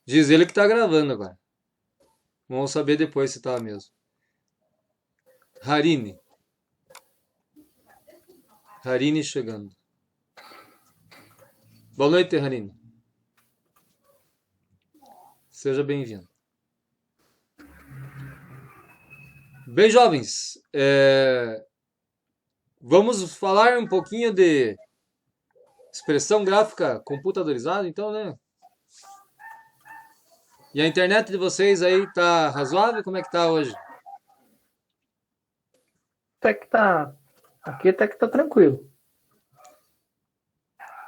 Diz ele que tá gravando agora. Vamos saber depois se tá mesmo. Harini. Harini chegando. Boa noite, Harini. Seja bem-vindo. Bem, jovens, vamos falar um pouquinho de expressão gráfica computadorizada, então, né? E a internet de vocês aí tá razoável? Como é que tá hoje? Até que tá. Aqui até que tá tranquilo.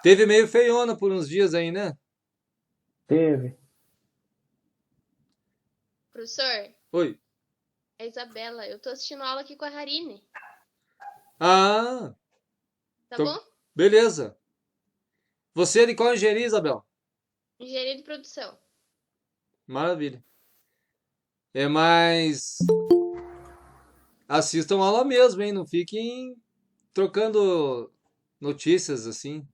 Teve meio feiona por uns dias aí, né? Teve. Professor, Oi. é Isabela. Eu tô assistindo aula aqui com a Harine. Ah, Tá tô- bom? beleza. Você é de qual engenharia, Isabel? Engenharia de produção. Maravilha. É mais. Assistam aula mesmo, hein? Não fiquem trocando notícias assim,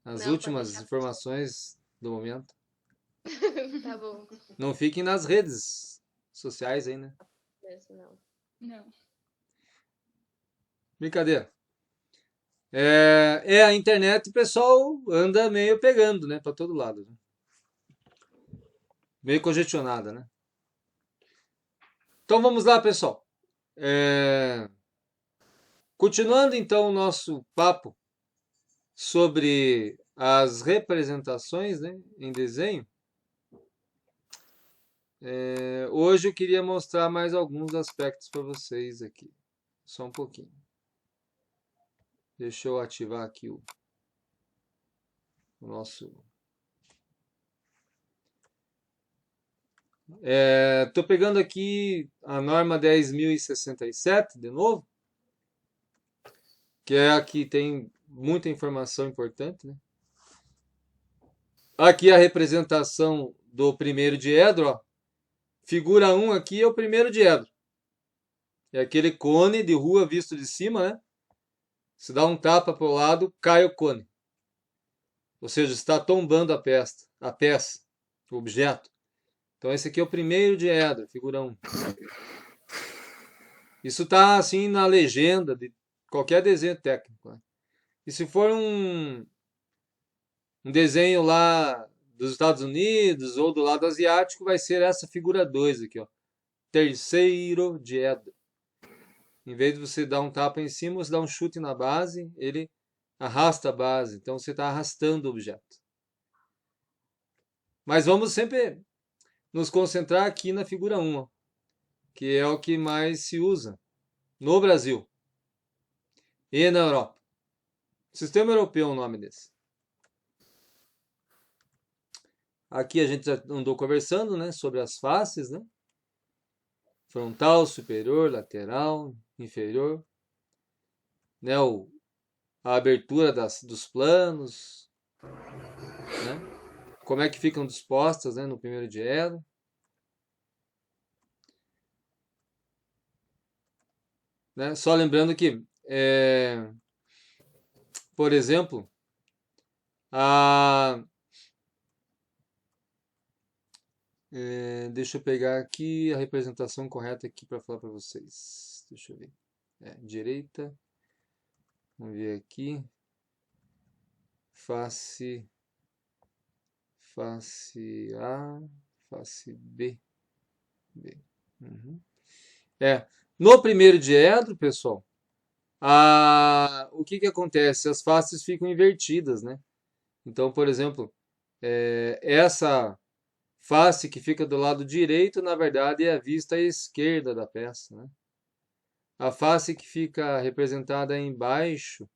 as Não, pode últimas deixar, professor. informações do momento. Tá bom. Não fiquem nas redes sociais aí, né? Mesmo não. Não. Brincadeira. A internet, o pessoal anda meio pegando, né? Pra todo lado, né? Meio congestionada, né? Então vamos lá, pessoal. É, Continuando então o nosso papo sobre as representações, né, em desenho, hoje eu queria mostrar mais alguns aspectos para vocês aqui. Só um pouquinho. Deixa eu ativar aqui o nosso. Estou pegando aqui a norma 10.067 de novo, que é a que tem muita informação importante, né? Aqui a representação do primeiro diedro, ó. Figura 1 aqui é o primeiro diedro. É aquele cone de rua visto de cima, né? Se dá um tapa para o lado, cai o cone. Ou seja, está tombando a peça, o objeto. Então esse aqui é o primeiro diedro, figura 1. Isso está assim na legenda de qualquer desenho técnico, né? E se for um desenho lá dos Estados Unidos ou do lado asiático, vai ser essa figura 2 aqui, ó. Terceiro diedro. Em vez de você dar um tapa em cima, você dá um chute na base, ele arrasta a base. Então você está arrastando o objeto. Mas vamos sempre nos concentrar aqui na figura 1, ó, que é o que mais se usa no Brasil e na Europa. Sistema europeu é o nome desse. Aqui a gente já andou conversando, né, sobre as faces, né? Frontal, superior, lateral, inferior, né, a abertura dos planos, né? Como é que ficam dispostas, né, no primeiro dielo. Né? Só lembrando que, por exemplo, a, deixa eu pegar aqui a representação correta aqui para falar para vocês. Deixa eu ver. Direita, vamos ver aqui. Face, face A, face B. B. Uhum. No primeiro diedro, pessoal, o que que acontece? As faces ficam invertidas, né? Então, por exemplo, essa face que fica do lado direito, na verdade, é a vista esquerda da peça, né? A face que fica representada embaixo,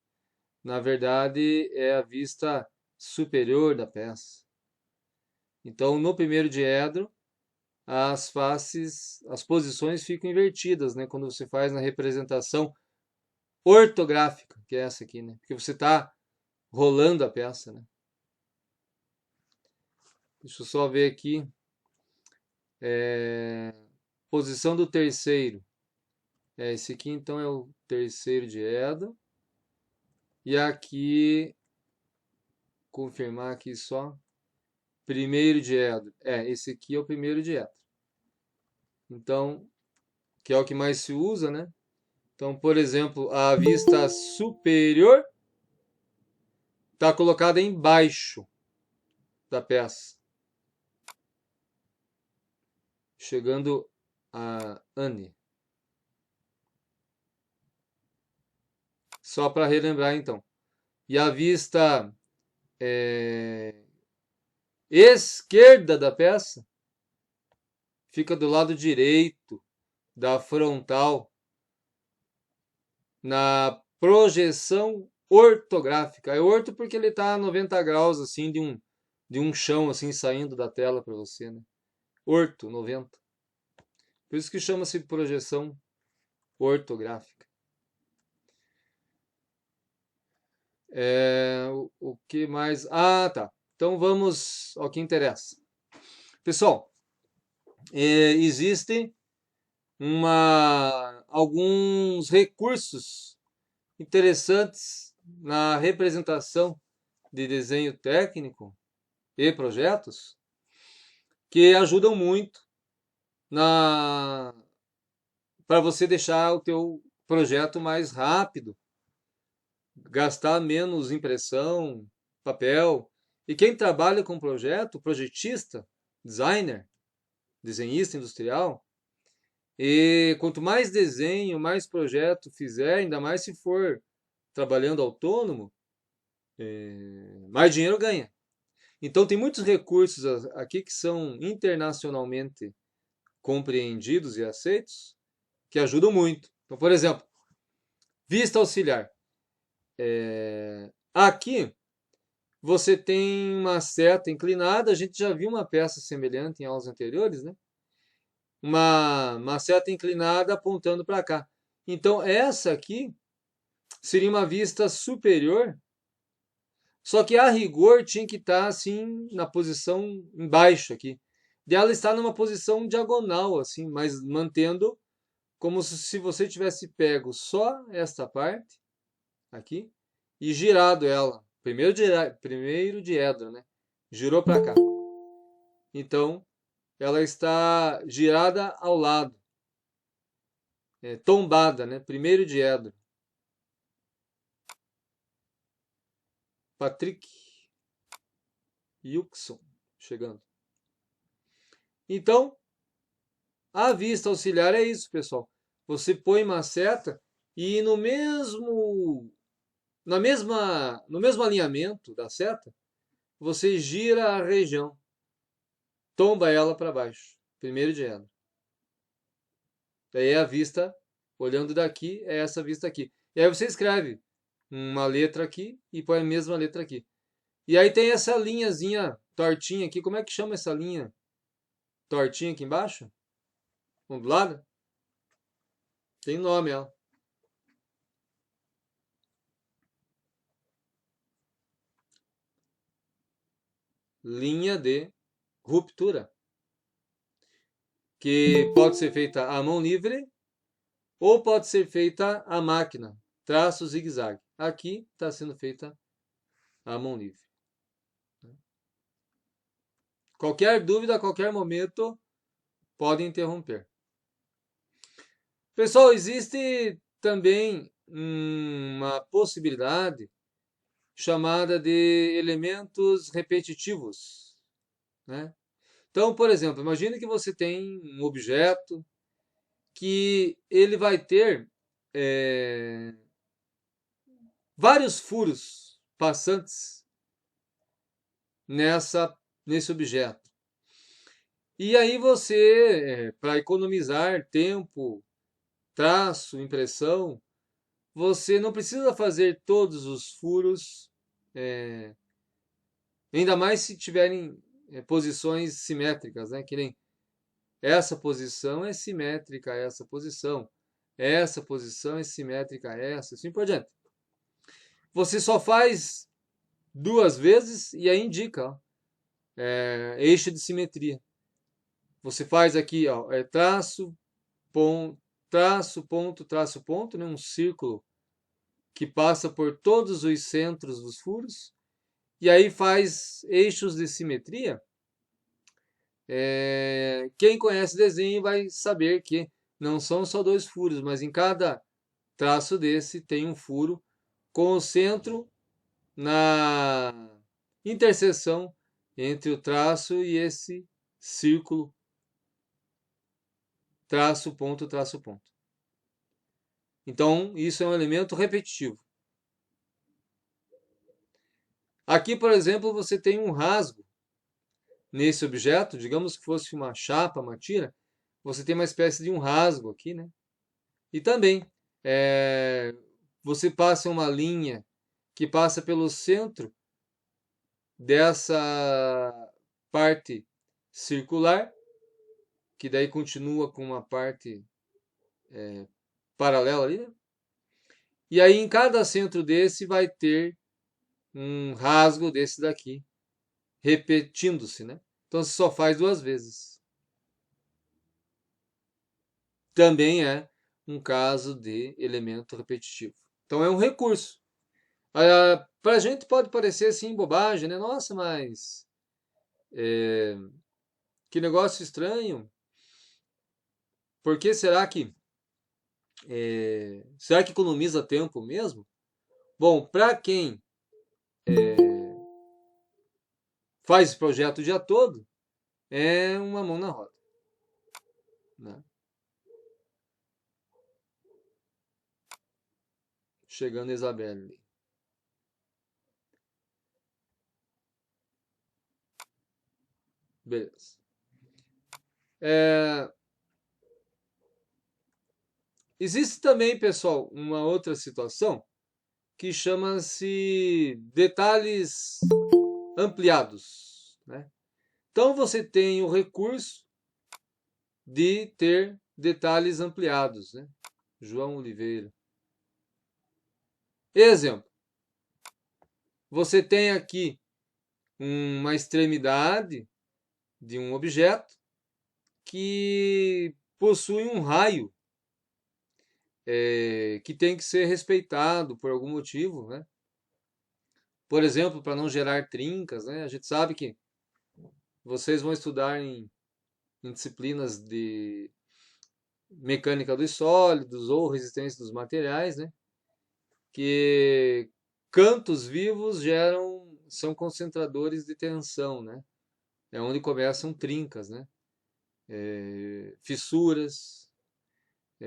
na verdade, é a vista superior da peça. Então, no primeiro diedro, as faces, as posições ficam invertidas, né? Quando você faz na representação ortográfica, que é essa aqui, né? Porque você está rolando a peça, né? Deixa eu só ver aqui. É, Posição do terceiro. Esse aqui então é o terceiro diedro. E aqui, confirmar aqui só. primeiro diedro. Esse aqui é o primeiro diedro. Então, que é o que mais se usa, né? Então, por exemplo, a vista superior está colocada embaixo da peça, chegando a Anne. Só para relembrar, então. E a vista esquerda da peça fica do lado direito da frontal, na projeção ortográfica. É orto porque ele está a 90 graus assim de um chão assim saindo da tela para você, né? Orto, 90. Por isso que chama-se projeção ortográfica. O que mais? Ah, tá. Então vamos ao que interessa. Pessoal, existem alguns recursos interessantes na representação de desenho técnico e projetos que ajudam muito para você deixar o teu projeto mais rápido, gastar menos impressão, papel. E quem trabalha com projeto, projetista, designer, desenhista industrial, e quanto mais desenho, mais projeto fizer, ainda mais se for trabalhando autônomo, mais dinheiro ganha. Então tem muitos recursos aqui que são internacionalmente compreendidos e aceitos, que ajudam muito. Então, por exemplo, vista auxiliar. Aqui você tem uma seta inclinada, a gente já viu uma peça semelhante em aulas anteriores, né? Uma seta inclinada apontando para cá. Então, essa aqui seria uma vista superior, só que a rigor tinha que estar assim na posição embaixo aqui. E ela está numa posição diagonal, assim, mas mantendo como se você tivesse pego só esta parte aqui e girado ela. Primeiro diedro, né? Girou para cá. Então, ela está girada ao lado. Tombada, né? Primeiro diedro. Patrick Yuxon chegando. Então, a vista auxiliar é isso, pessoal. Você põe uma seta e no mesmo alinhamento da seta, você gira a região, tomba ela para baixo, primeiro diedro. Daí a vista, olhando daqui, é essa vista aqui. E aí você escreve uma letra aqui e põe a mesma letra aqui. E aí tem essa linhazinha tortinha aqui. Como é que chama essa linha tortinha aqui embaixo? Ondulada? Tem nome ela. Linha de ruptura. Que pode ser feita à mão livre ou pode ser feita à máquina. Traço zigue-zague. Aqui está sendo feita à mão livre. Qualquer dúvida, a qualquer momento, pode interromper. Pessoal, existe também uma possibilidade chamada de elementos repetitivos, né? Então, por exemplo, imagine que você tem um objeto que ele vai ter vários furos passantes nesse objeto. E aí você, para economizar tempo, traço, impressão, você não precisa fazer todos os furos, ainda mais se tiverem posições simétricas, né? Que nem essa posição é simétrica a essa posição é simétrica a essa, assim por diante. Você só faz 2 vezes e aí indica, ó, eixo de simetria. Você faz aqui, ó, traço, ponto, traço, ponto, né? Um círculo que passa por todos os centros dos furos, e aí faz eixos de simetria, Quem conhece desenho vai saber que não são só dois furos, mas em cada traço desse tem um furo com o centro na interseção entre o traço e esse círculo, traço, ponto, traço, ponto. Então, isso é um elemento repetitivo. Aqui, por exemplo, você tem um rasgo nesse objeto, digamos que fosse uma chapa, uma tira, você tem uma espécie de um rasgo aqui, né? E também, você passa uma linha que passa pelo centro dessa parte circular, que daí continua com uma parte paralela ali, né? E aí em cada centro desse vai ter um rasgo desse daqui, repetindo-se, né? Então você só faz duas vezes. Também é um caso de elemento repetitivo. Então é um recurso. Para a gente pode parecer assim bobagem, né? Nossa, mas que negócio estranho. Por que será que economiza tempo mesmo? Bom, para quem faz esse projeto o dia todo, é uma mão na roda, né? Chegando a Isabelle ali. Beleza. Existe também, pessoal, uma outra situação que chama-se detalhes ampliados, né? Então você tem o recurso de ter detalhes ampliados, né? João Oliveira. Exemplo. Você tem aqui uma extremidade de um objeto que possui um raio que tem que ser respeitado por algum motivo, né? Por exemplo, para não gerar trincas, né? A gente sabe que vocês vão estudar em disciplinas de mecânica dos sólidos ou resistência dos materiais, né? Que cantos vivos são concentradores de tensão, né? É onde começam trincas, né? Fissuras,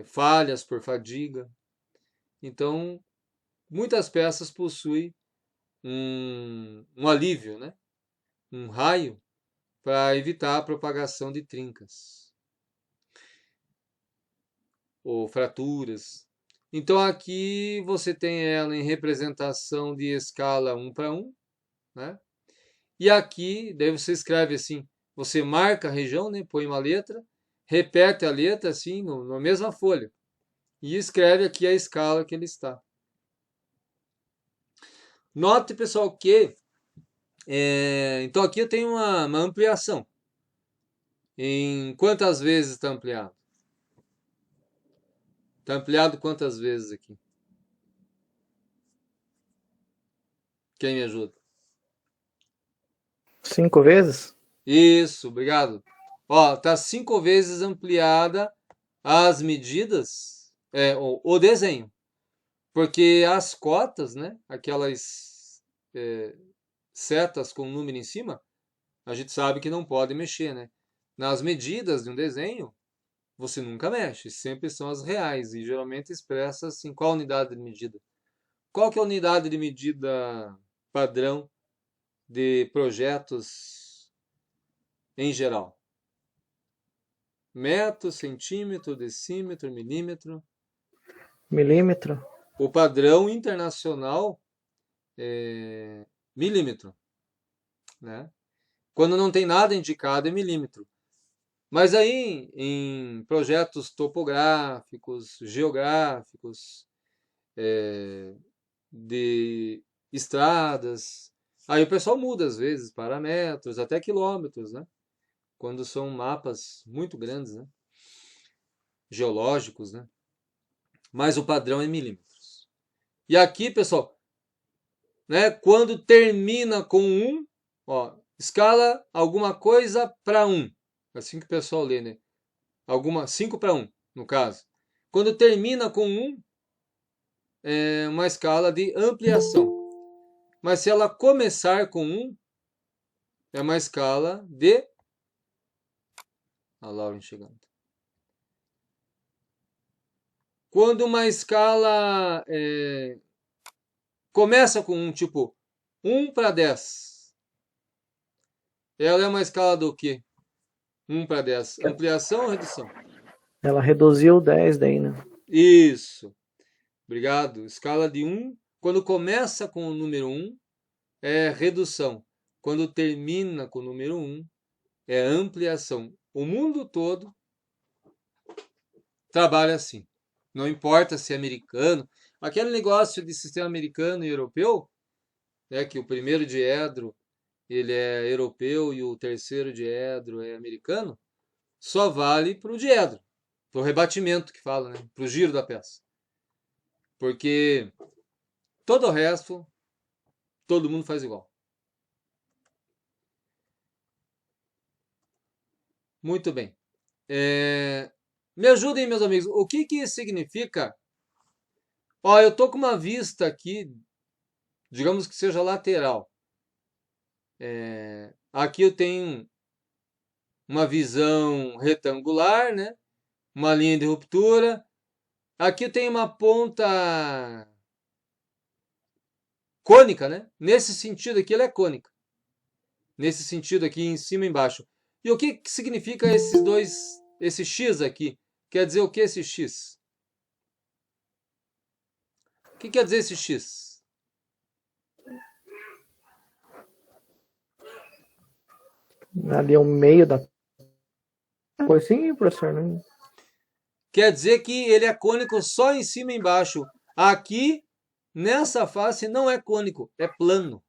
falhas por fadiga. Então, muitas peças possuem um alívio, né? Um raio para evitar a propagação de trincas ou fraturas. Então aqui você tem ela em representação de escala 1 para 1, né? E aqui, daí você escreve assim, você marca a região, né? Põe uma letra, repete a letra assim na mesma folha e escreve aqui a escala que ele está. Note, pessoal, que então aqui eu tenho uma ampliação. Em quantas vezes está ampliado? Está ampliado quantas vezes aqui? Quem me ajuda? 5 vezes? Isso, obrigado. Ó, tá 5 vezes ampliada as medidas, o desenho. Porque as cotas, né? Aquelas setas com número em cima, a gente sabe que não pode mexer, né? Nas medidas de um desenho, você nunca mexe, sempre são as reais e geralmente expressa assim, qual a unidade de medida? Qual que é a unidade de medida padrão de projetos em geral? Metro, centímetro, decímetro, milímetro. Milímetro. O padrão internacional é milímetro, né? Quando não tem nada indicado é milímetro. Mas aí em projetos topográficos, geográficos, de estradas, aí o pessoal muda às vezes para metros, até quilômetros, né? Quando são mapas muito grandes, né? Geológicos, né? Mas o padrão é milímetros. E aqui, pessoal, né? Quando termina com 1, ó, escala alguma coisa para 1. Assim que o pessoal lê, né? 5:1, no caso. Quando termina com 1, é uma escala de ampliação. Mas se ela começar com 1, é uma escala de... A Lauren chegando. Quando uma escala começa com 1, tipo 1 para 10, ela é uma escala do quê? 1 para 10. Ampliação ou redução? Ela reduziu 10 daí, né? Isso. Obrigado. Escala de 1, quando começa com o número 1, é redução. Quando termina com o número 1, é ampliação. O mundo todo trabalha assim. Não importa se é americano. Aquele negócio de sistema americano e europeu, né, que o primeiro diedro ele é europeu e o terceiro diedro é americano, só vale para o diedro, para o rebatimento que fala, né, para o giro da peça. Porque todo o resto, todo mundo faz igual. Muito bem. Me ajudem, meus amigos. O que que significa? Ó, eu tô com uma vista aqui, digamos que seja lateral. Aqui eu tenho uma visão retangular, né? Uma linha de ruptura. Aqui eu tenho uma ponta cônica, né? Nesse sentido aqui ela é cônica. Nesse sentido aqui, em cima e embaixo. E o que que significa esse X aqui? Quer dizer o que esse X? O que quer dizer esse X? Ali é o meio da coisa, sim, professor, né? Quer dizer que ele é cônico só em cima e embaixo. Aqui, nessa face, não é cônico, é plano.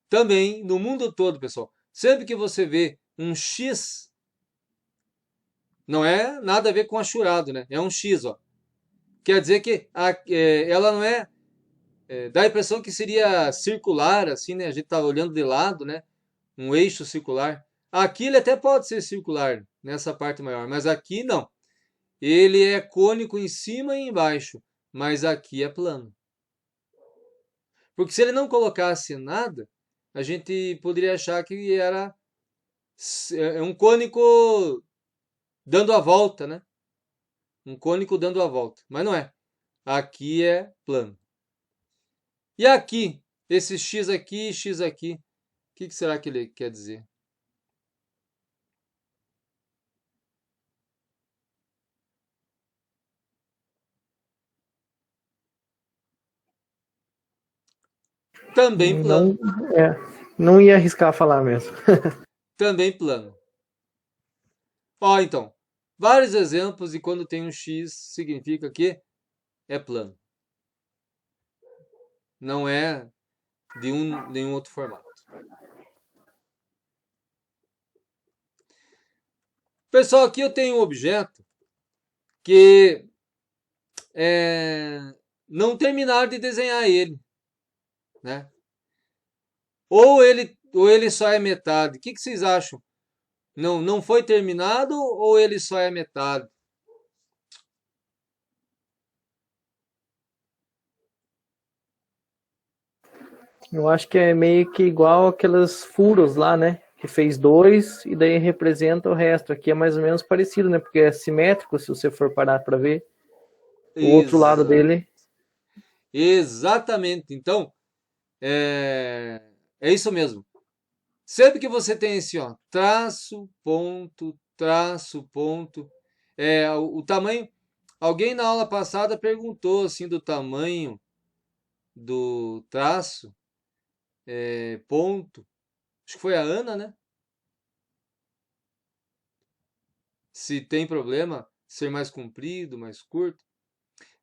Também, no mundo todo, pessoal, sempre que você vê um X, não é nada a ver com achurado, né? É um X, ó. Quer dizer que ela não dá a impressão que seria circular, assim, né? A gente tá olhando de lado, né? Um eixo circular. Aqui ele até pode ser circular, nessa parte maior, mas aqui não. Ele é cônico em cima e embaixo, mas aqui é plano. Porque se ele não colocasse nada, a gente poderia achar que era um cônico dando a volta, né? Um cônico dando a volta, mas não é. Aqui é plano. E aqui, esse X aqui e X aqui, o que será que ele quer dizer? Também plano. Não ia arriscar falar mesmo. Também plano. Ó, então, vários exemplos de quando tem um X significa que é plano. Não é de nenhum outro formato. Pessoal, aqui eu tenho um objeto que não terminaram de desenhar ele, né? Ou ele só é metade. O que vocês acham? Não foi terminado ou ele só é metade? Eu acho que é meio que igual aqueles furos lá, né? Que fez 2 e daí representa o resto. Aqui é mais ou menos parecido, né? Porque é simétrico, se você for parar para ver. O outro lado dele. Exatamente. Então, é isso mesmo. Sempre que você tem esse, ó, traço, ponto, traço, ponto, o tamanho. Alguém na aula passada perguntou assim do tamanho do traço, ponto. Acho que foi a Ana, né? Se tem problema ser mais comprido, mais curto.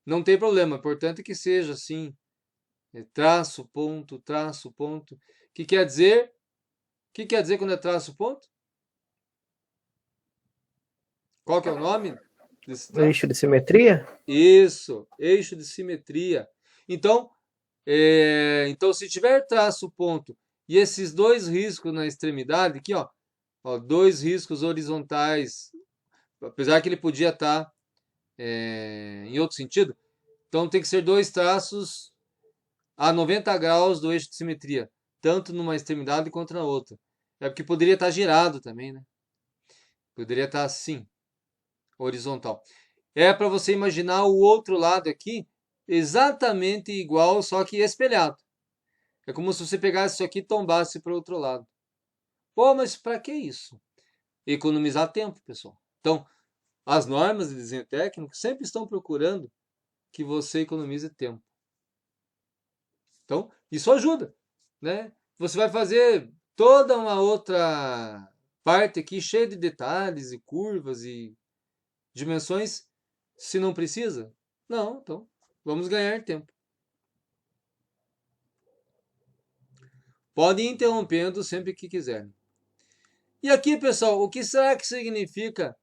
Não tem problema, o importante é que seja assim, traço, ponto, traço, ponto. O que quer dizer? O que quer dizer quando é traço, ponto? Qual que é o nome desse traço? Eixo de simetria? Isso, eixo de simetria. Então, se tiver traço, ponto E esses dois riscos na extremidade aqui, ó, dois riscos horizontais, apesar que ele podia estar em outro sentido, então tem que ser dois traços a 90 graus do eixo de simetria, tanto numa extremidade quanto na outra. É porque poderia estar girado também, né? Poderia estar assim, horizontal. É para você imaginar o outro lado aqui exatamente igual, só que espelhado. É como se você pegasse isso aqui e tombasse para o outro lado. Pô, mas para que isso? Economizar tempo, pessoal. Então, as normas de desenho técnico sempre estão procurando que você economize tempo. Então, isso ajuda, né? Você vai fazer toda uma outra parte aqui cheia de detalhes e curvas e dimensões se não precisa? Não, então vamos ganhar tempo. Pode ir interrompendo sempre que quiser. E aqui, pessoal, o que será que significa?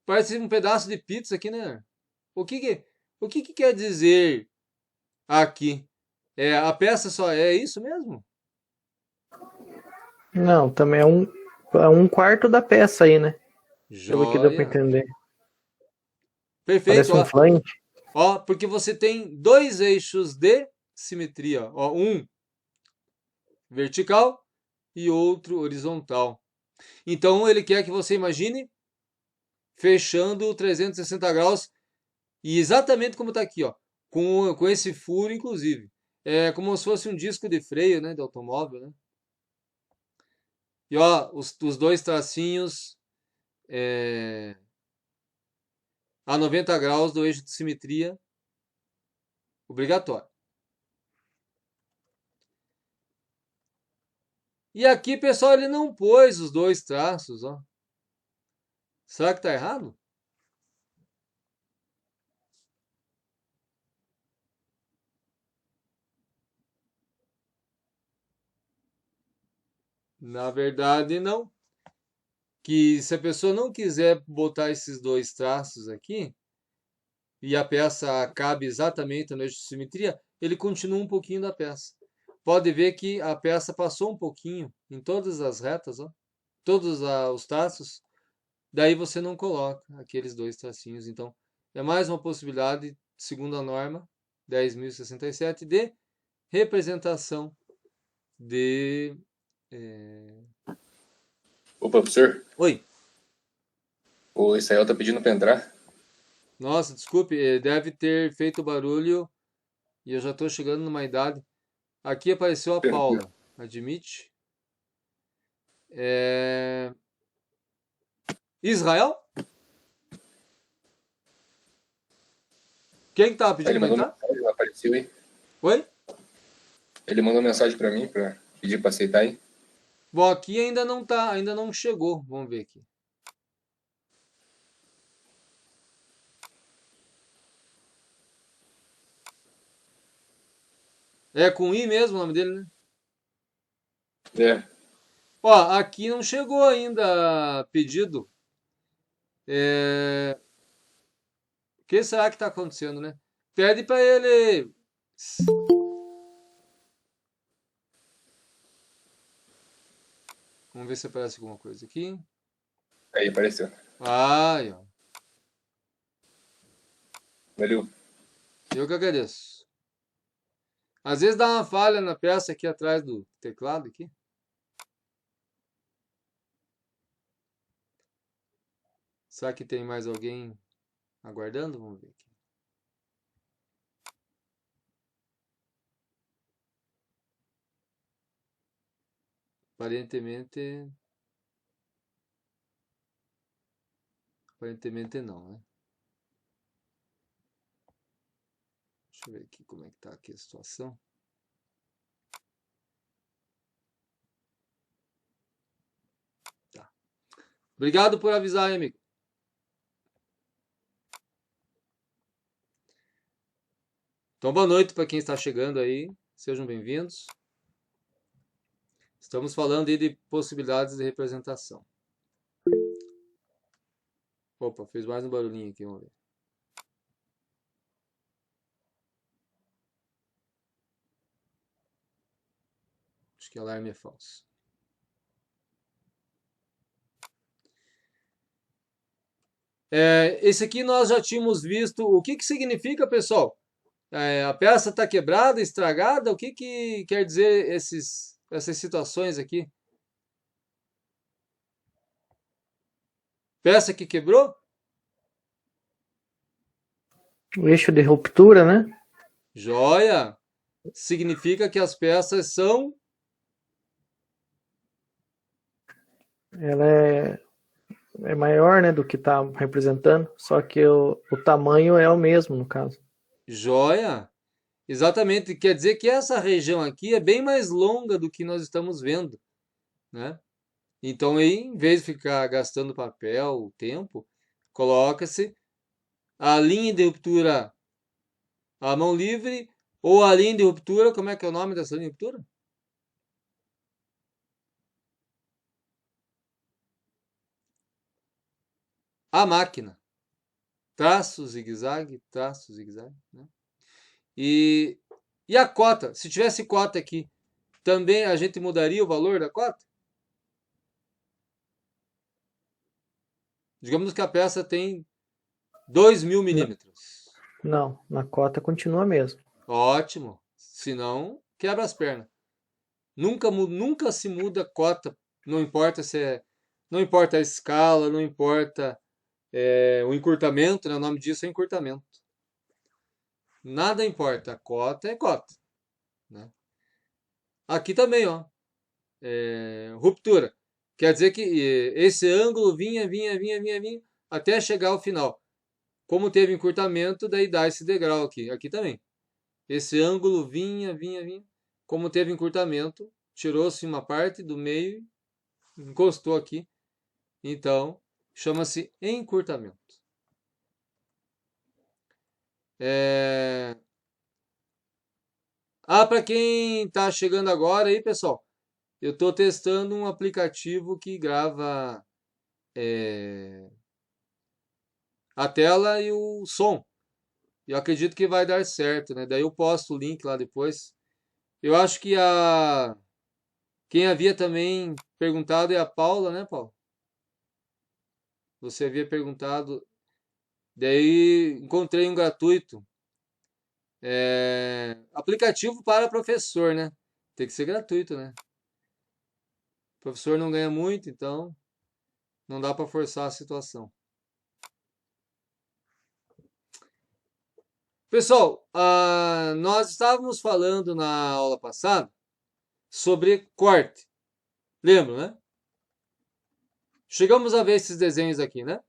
Parece um pedaço de pizza aqui, né? O que que, o que que quer dizer aqui? A peça só é isso mesmo? Não, também é um quarto da peça aí, né? Pelo que deu pra Joia. entender. Perfeito, Parece um ó. flank. Ó, porque você tem dois eixos de simetria, ó, um vertical e outro horizontal. Então ele quer que você imagine fechando 360 graus e exatamente como está aqui, ó, com esse furo inclusive. É como se fosse um disco de freio, né, de automóvel, né? E ó, os dois tracinhos a 90 graus do eixo de simetria obrigatório. E aqui, pessoal, ele não pôs os dois traços, ó. Será que está errado? Na verdade, não. Que se a pessoa não quiser botar esses dois traços aqui, e a peça cabe exatamente no eixo de simetria, ele continua um pouquinho da peça. Pode ver que a peça passou um pouquinho em todas as retas, ó, todos os traços, daí você não coloca aqueles dois tracinhos. Então, é mais uma possibilidade, segundo a norma 10.067, de representação de. é, Ô, professor, Oi, o Israel tá pedindo pra entrar. nossa, desculpe, deve ter feito barulho e eu já estou chegando numa idade. Aqui apareceu a Tranquilo. Paula, admite. É, Israel? Quem que tava Aí pedindo ele para mandou entrar? mensagem, não apareceu aí. Oi? Ele mandou mensagem pra mim pra pedir pra aceitar aí. Bom, aqui ainda não tá, ainda não chegou. Vamos ver aqui. É com I mesmo o nome dele, né? É, Ó, aqui não chegou ainda pedido. O que será que tá acontecendo, né? Pede para ele. Vamos ver se aparece alguma coisa aqui. aí apareceu. Ai, ó. Valeu. Eu que agradeço. Às vezes dá uma falha na peça aqui atrás do teclado aqui. Será que tem mais alguém aguardando? Vamos ver aqui. Aparentemente, aparentemente não, né? Deixa eu ver aqui como é que tá aqui a situação. Tá. Obrigado por avisar, hein, amigo. Então, boa noite para quem está chegando aí. Sejam bem-vindos. Estamos falando aí de possibilidades de representação. Opa, fez mais um barulhinho aqui, vamos ver. Acho que alarme é falso. Esse aqui nós já tínhamos visto. O que que significa, pessoal? A peça está quebrada, estragada? O que que quer dizer essas situações aqui? Peça que quebrou? O eixo de ruptura, né? Joia! Significa que as peças são. Ela é maior, né, do que está representando, só que o tamanho é o mesmo, no caso. Joia! Exatamente, quer dizer que essa região aqui é bem mais longa do que nós estamos vendo, né? Então, aí, em vez de ficar gastando papel, tempo, coloca-se a linha de ruptura à mão livre ou a linha de ruptura, como é que é o nome dessa linha de ruptura? A máquina. Traço, zigue-zague, traço, zigue-zague, né? E a cota? Se tivesse cota aqui, também a gente mudaria o valor da cota? Digamos que a peça tem 2.000 milímetros. Não, na cota continua mesmo. Ótimo. Senão, quebra as pernas. Nunca se muda cota. Não importa não importa a escala, não importa o encurtamento, né? O nome disso é encurtamento. Nada importa. A cota é cota, né? Aqui também, ó. Ruptura. Quer dizer que esse ângulo vinha até chegar ao final. Como teve encurtamento, daí dá esse degrau aqui. Aqui também. Esse ângulo vinha. Como teve encurtamento, tirou-se uma parte do meio, encostou aqui. Então, chama-se encurtamento. Para quem está chegando agora aí, pessoal, eu estou testando um aplicativo que grava a tela e o som. Eu acredito que vai dar certo, né? Daí eu posto o link lá depois. Eu acho que quem havia também perguntado é a Paula, né, Paula? Você havia perguntado. Daí encontrei um gratuito. Aplicativo para professor, né? Tem que ser gratuito, né? O professor não ganha muito, então não dá para forçar a situação. Pessoal, nós estávamos falando na aula passada sobre corte. Lembra, né? Chegamos a ver esses desenhos aqui, né?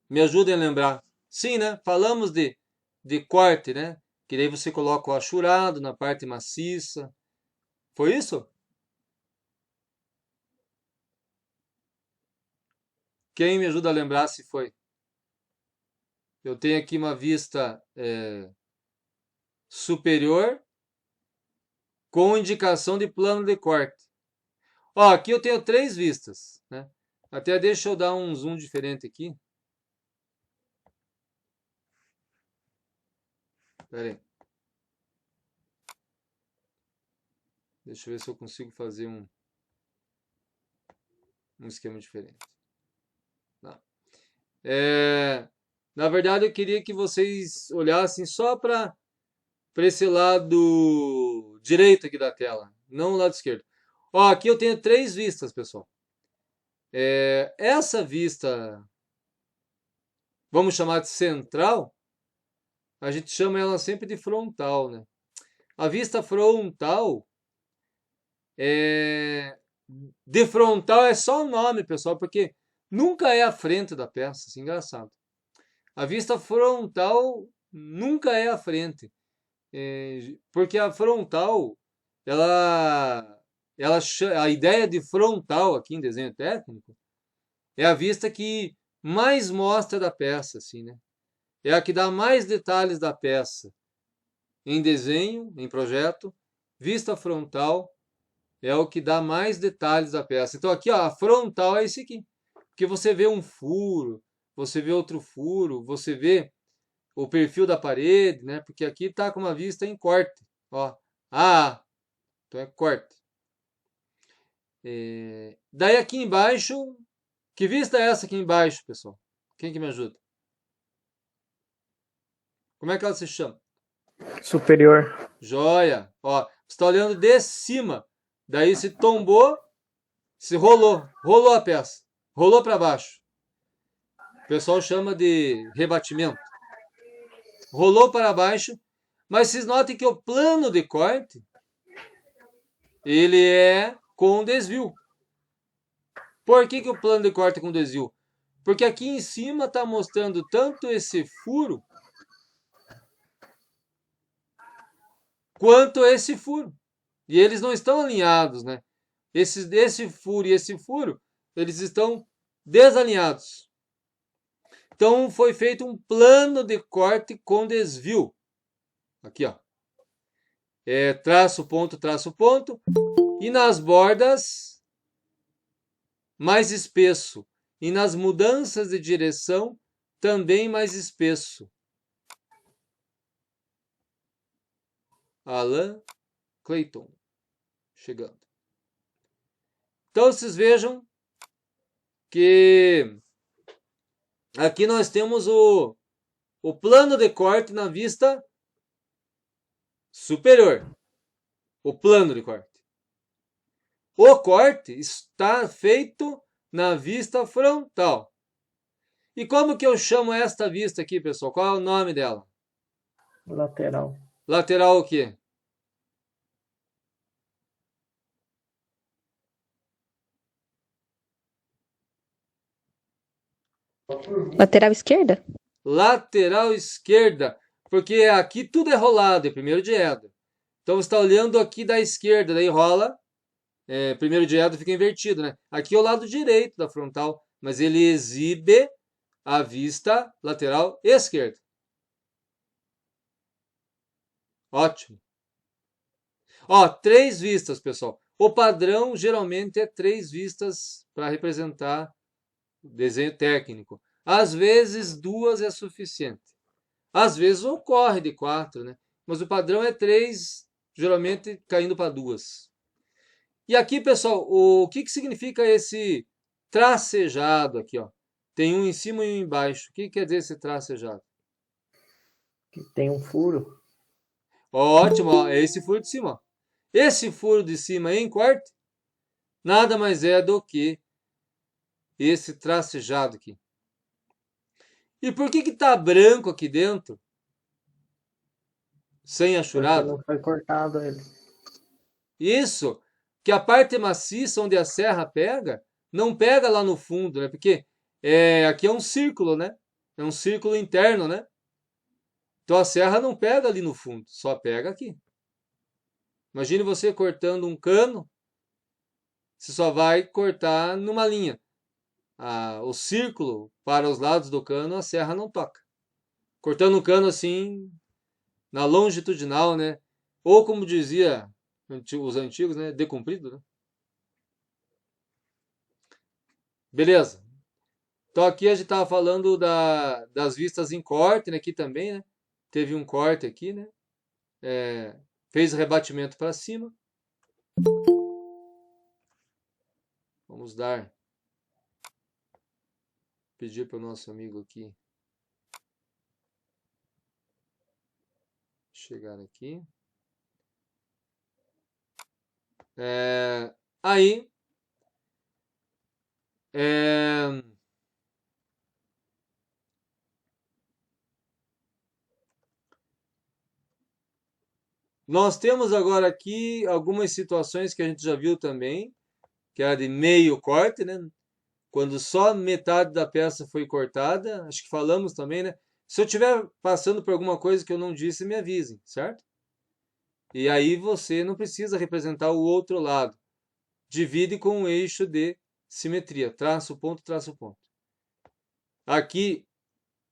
Me ajudem a lembrar. Sim, né? Falamos de corte, né? Que daí você coloca o achurado na parte maciça. Foi isso? Quem me ajuda a lembrar se foi? Eu tenho aqui uma vista superior com indicação de plano de corte. Ó, aqui eu tenho 3 vistas, né? Até deixa eu dar um zoom diferente aqui. Pera aí. Deixa eu ver se eu consigo fazer um esquema diferente. Tá. Na verdade, eu queria que vocês olhassem só para esse lado direito aqui da tela, não o lado esquerdo. Ó, aqui eu tenho 3 vistas, pessoal. Essa vista, vamos chamar de central, a gente chama ela sempre de frontal, né? A vista frontal, de frontal é só o nome, pessoal, porque nunca é a frente da peça, assim, engraçado. A vista frontal nunca é a frente, porque a frontal, a ideia de frontal aqui em desenho técnico é a vista que mais mostra da peça, assim, né? É a que dá mais detalhes da peça em desenho, em projeto. Vista frontal é o que dá mais detalhes da peça. Então aqui, ó, a frontal é esse aqui, porque você vê um furo, você vê outro furo, você vê o perfil da parede, né? Porque aqui está com uma vista em corte. Ó, então é corte. Daí aqui embaixo, que vista é essa aqui embaixo, pessoal? Quem que me ajuda? Como é que ela se chama? Superior. Joia. Ó, você está olhando de cima. Daí se tombou, se rolou a peça, rolou para baixo. O pessoal chama de rebatimento. Rolou para baixo, mas vocês notem que o plano de corte ele é com desvio. Por que o plano de corte é com desvio? Porque aqui em cima está mostrando tanto esse furo quanto esse furo. E eles não estão alinhados, né? Esse furo e esse furo, eles estão desalinhados. Então foi feito um plano de corte com desvio. Aqui, ó. Traço, ponto, traço, ponto. E nas bordas, mais espesso. E nas mudanças de direção, também mais espesso. Alan Clayton. Chegando. Então, vocês vejam que aqui nós temos o plano de corte na vista superior. O plano de corte. O corte está feito na vista frontal. E como que eu chamo esta vista aqui, pessoal? Qual é o nome dela? Lateral. Lateral o quê? Lateral esquerda? Lateral esquerda. Porque aqui tudo é rolado, é primeiro diedro. Então você está olhando aqui da esquerda, daí rola. Primeiro diedro fica invertido, né? Aqui é o lado direito da frontal, mas ele exibe a vista lateral esquerda. Ótimo. Ó, 3 vistas, pessoal. O padrão geralmente é 3 vistas para representar o desenho técnico. Às vezes 2 é suficiente. Às vezes ocorre de 4, né? Mas o padrão é 3, geralmente caindo para 2. E aqui, pessoal, o que significa esse tracejado aqui, ó? Tem um em cima e um embaixo. O que quer dizer esse tracejado? Que tem um furo. Ótimo, ó, é esse furo de cima, ó. Esse furo de cima em corte nada mais é do que esse tracejado aqui. E por que está branco aqui dentro? Sem Porque achurado? não foi cortado ele. Isso, que a parte maciça onde a serra pega, não pega lá no fundo, né? Porque aqui é um círculo, né? É um círculo interno, né? Então a serra não pega ali no fundo, só pega aqui. Imagine você cortando um cano, você só vai cortar numa linha. O círculo para os lados do cano, a serra não toca. Cortando um cano assim, na longitudinal, né? Ou como dizia os antigos, né? Decomprido, né? Beleza. Então aqui a gente estava falando das vistas em corte, né? Aqui também, né? Teve um corte aqui, né? Fez rebatimento para cima. Vamos pedir para o nosso amigo aqui chegar aqui. Aí nós temos agora aqui algumas situações que a gente já viu também, que é a de meio corte, né? Quando só metade da peça foi cortada, acho que falamos também, né? Se eu estiver passando por alguma coisa que eu não disse, me avisem, certo? E aí você não precisa representar o outro lado. Divide com um eixo de simetria, traço, ponto, traço, ponto. Aqui,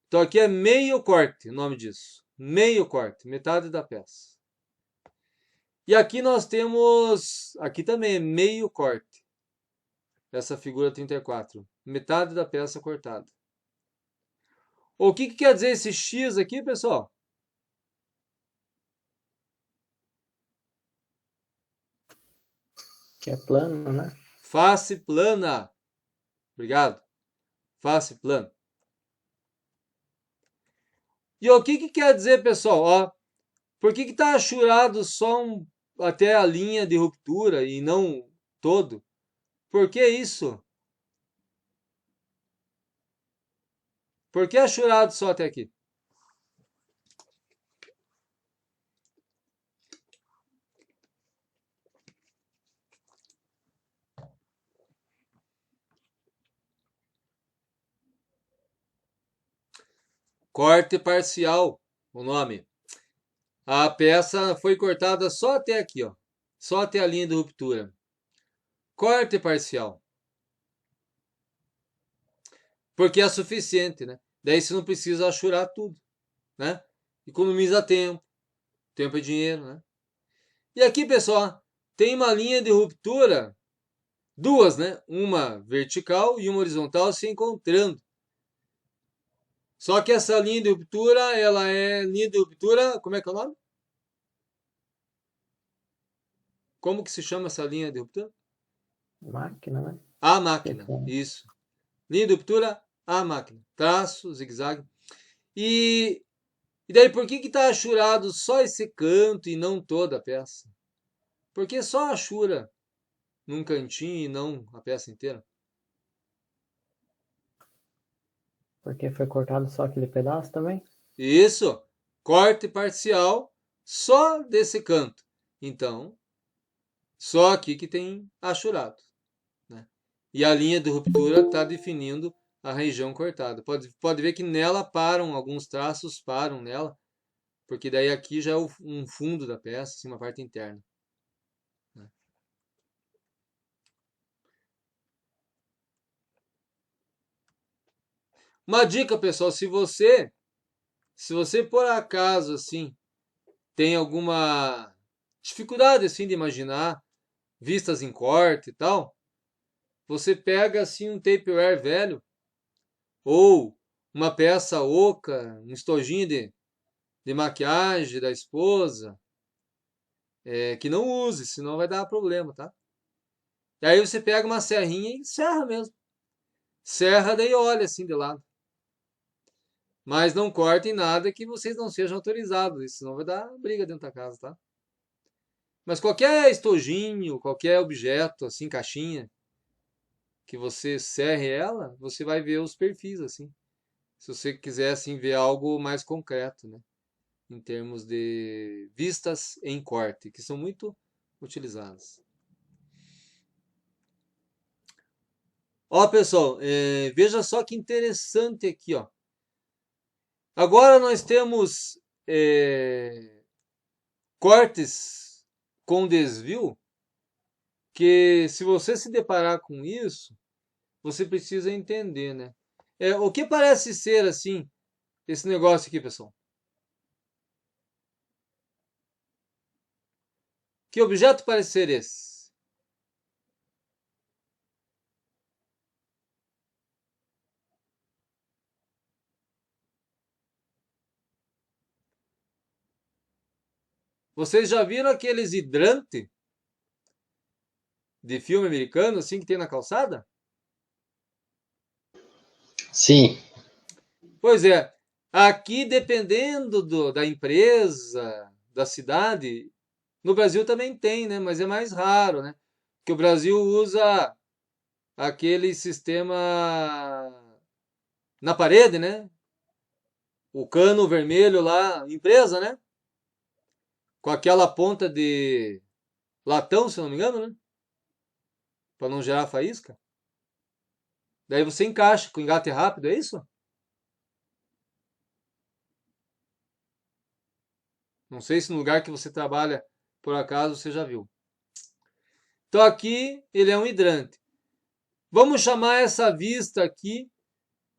então aqui é meio corte, o nome disso. Meio corte, metade da peça. E aqui nós temos, aqui também é meio corte. Essa figura 34, metade da peça cortada. O que quer dizer esse X aqui, pessoal? Que é plano, né? Face plana. Obrigado. Face plana. E o que quer dizer, pessoal? Ó, por que está achurado só até a linha de ruptura e não todo? Por que isso? Por que achurado só até aqui? Corte parcial, o nome. A peça foi cortada só até aqui, ó. Só até a linha de ruptura. Corte parcial. Porque é suficiente, né? Daí você não precisa achurar tudo, né? Economiza tempo. Tempo é dinheiro, né? E aqui, pessoal, tem uma linha de ruptura, duas, né? Uma vertical e uma horizontal se encontrando. Só que essa linha de ruptura, ela é linha de ruptura, como é que é o nome? Como que se chama essa linha de ruptura? Máquina, né? A máquina, isso. Linha de ruptura, a máquina. Traço, zigue-zague. E daí, por que está achurado só esse canto e não toda a peça? Por que só achura num cantinho e não a peça inteira? Porque foi cortado só aquele pedaço também? Isso, corte parcial só desse canto. Então, só aqui que tem achurado, né? E a linha de ruptura está definindo a região cortada. Pode ver que nela param, alguns traços param nela, porque daí aqui já é um fundo da peça, assim, uma parte interna, né? Uma dica, pessoal, se você por acaso assim tem alguma dificuldade assim de imaginar vistas em corte e tal, você pega assim um tapeware velho ou uma peça oca, um estojinho de maquiagem da esposa, que não use, senão vai dar problema, tá? E aí você pega uma serrinha e serra mesmo. Serra daí olha assim de lado. Mas não cortem nada que vocês não sejam autorizados, senão vai dar briga dentro da casa, tá? Mas qualquer estojinho, qualquer objeto, assim, caixinha, que você serre ela, você vai ver os perfis, assim. Se você quiser, assim, ver algo mais concreto, né? Em termos de vistas em corte, que são muito utilizadas. Ó, pessoal, veja só que interessante aqui, ó. Agora nós temos cortes com desvio, que se você se deparar com isso, você precisa entender, né? O que parece ser, assim, esse negócio aqui, pessoal? Que objeto parece ser esse? Vocês já viram aqueles hidrantes de filme americano, assim, que tem na calçada? Sim, Pois é, aqui dependendo da empresa, da cidade, no Brasil também tem, né? Mas é mais raro, né? Que o Brasil usa aquele sistema na parede, né? O cano vermelho lá, empresa, né? Com aquela ponta de latão, se não me engano, né? Para não gerar faísca. Daí você encaixa com engate rápido, é isso? Não sei se no lugar que você trabalha, por acaso, você já viu. Então aqui ele é um hidrante. Vamos chamar essa vista aqui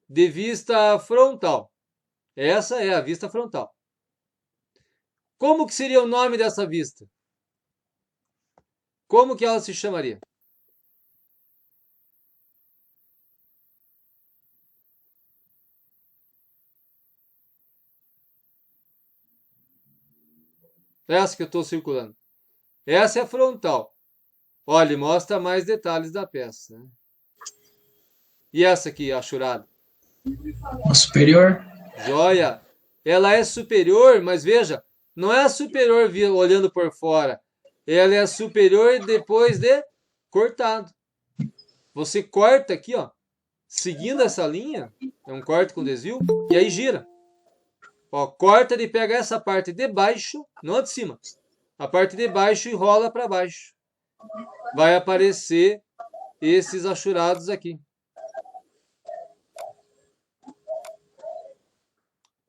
de vista frontal. Essa é a vista frontal. Como que seria o nome dessa vista? Como que ela se chamaria? Essa que eu estou circulando. Essa é a frontal. Olha, mostra mais detalhes da peça, né? E essa aqui, a achurada? A superior. Joia! Ela é superior, mas veja, não é a superior olhando por fora. Ela é a superior depois de cortado. Você corta aqui, ó, seguindo essa linha, é um corte com desvio, e aí gira. Ó, corta e pega essa parte de baixo, não a de cima. A parte de baixo e rola para baixo. Vai aparecer esses achurados aqui.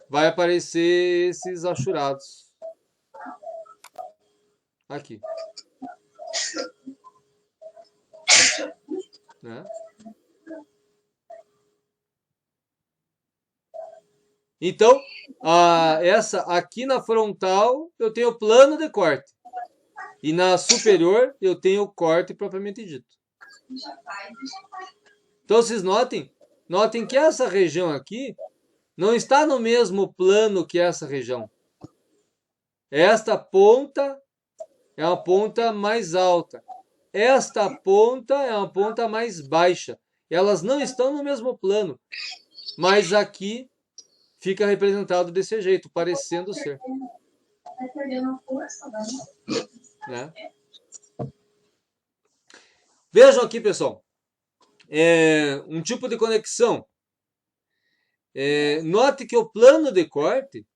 Vai aparecer esses achurados. Aqui. Né? Então, essa aqui na frontal eu tenho plano de corte. E na superior eu tenho o corte propriamente dito. Então vocês notem que essa região aqui não está no mesmo plano que essa região. Esta ponta é uma ponta mais alta. Esta ponta é uma ponta mais baixa. Elas não estão no mesmo plano. Mas aqui fica representado desse jeito, parecendo ser. Né? Vejam aqui, pessoal. Um tipo de conexão. Note que o plano de corte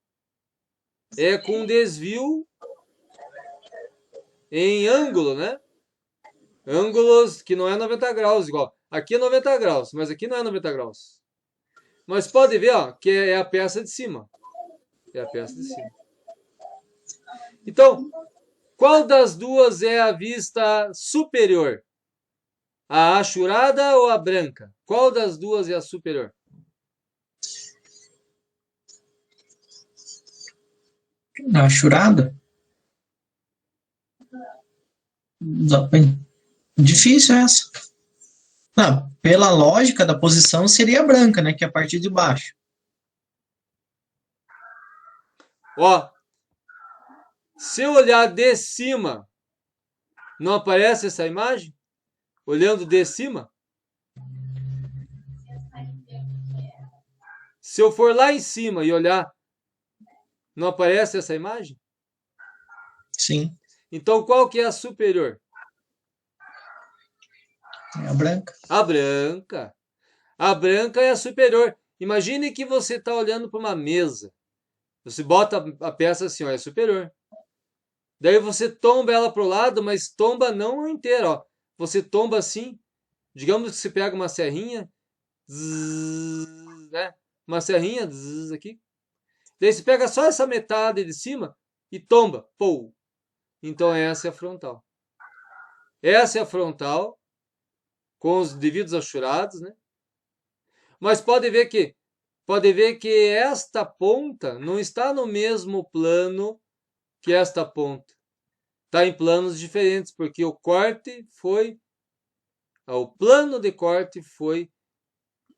é com desvio em ângulo, né? Ângulos que não é 90 graus igual. Aqui é 90 graus, mas aqui não é 90 graus. Mas pode ver, ó, que é a peça de cima. É a peça de cima. Então, qual das duas é a vista superior? A achurada ou a branca? Qual das duas é a superior? A achurada? Difícil essa. Não, pela lógica da posição seria a branca, né? Que é a partir de baixo. Ó, se eu olhar de cima, não aparece essa imagem? Olhando de cima? Se eu for lá em cima e olhar, não aparece essa imagem? Sim. Então qual que é a superior? É a branca. A branca. A branca é a superior. Imagine que você está olhando para uma mesa. Você bota a peça assim, ó, é superior. Daí você tomba ela para o lado, mas tomba não inteira, ó. Você tomba assim. Digamos que você pega uma serrinha, zzz, né? Uma serrinha zzz, aqui. Daí você pega só essa metade de cima e tomba. Pou. Então essa é a frontal. Essa é a frontal com os devidos achurados, né? Mas pode ver que esta ponta não está no mesmo plano que esta ponta. Está em planos diferentes, porque o plano de corte foi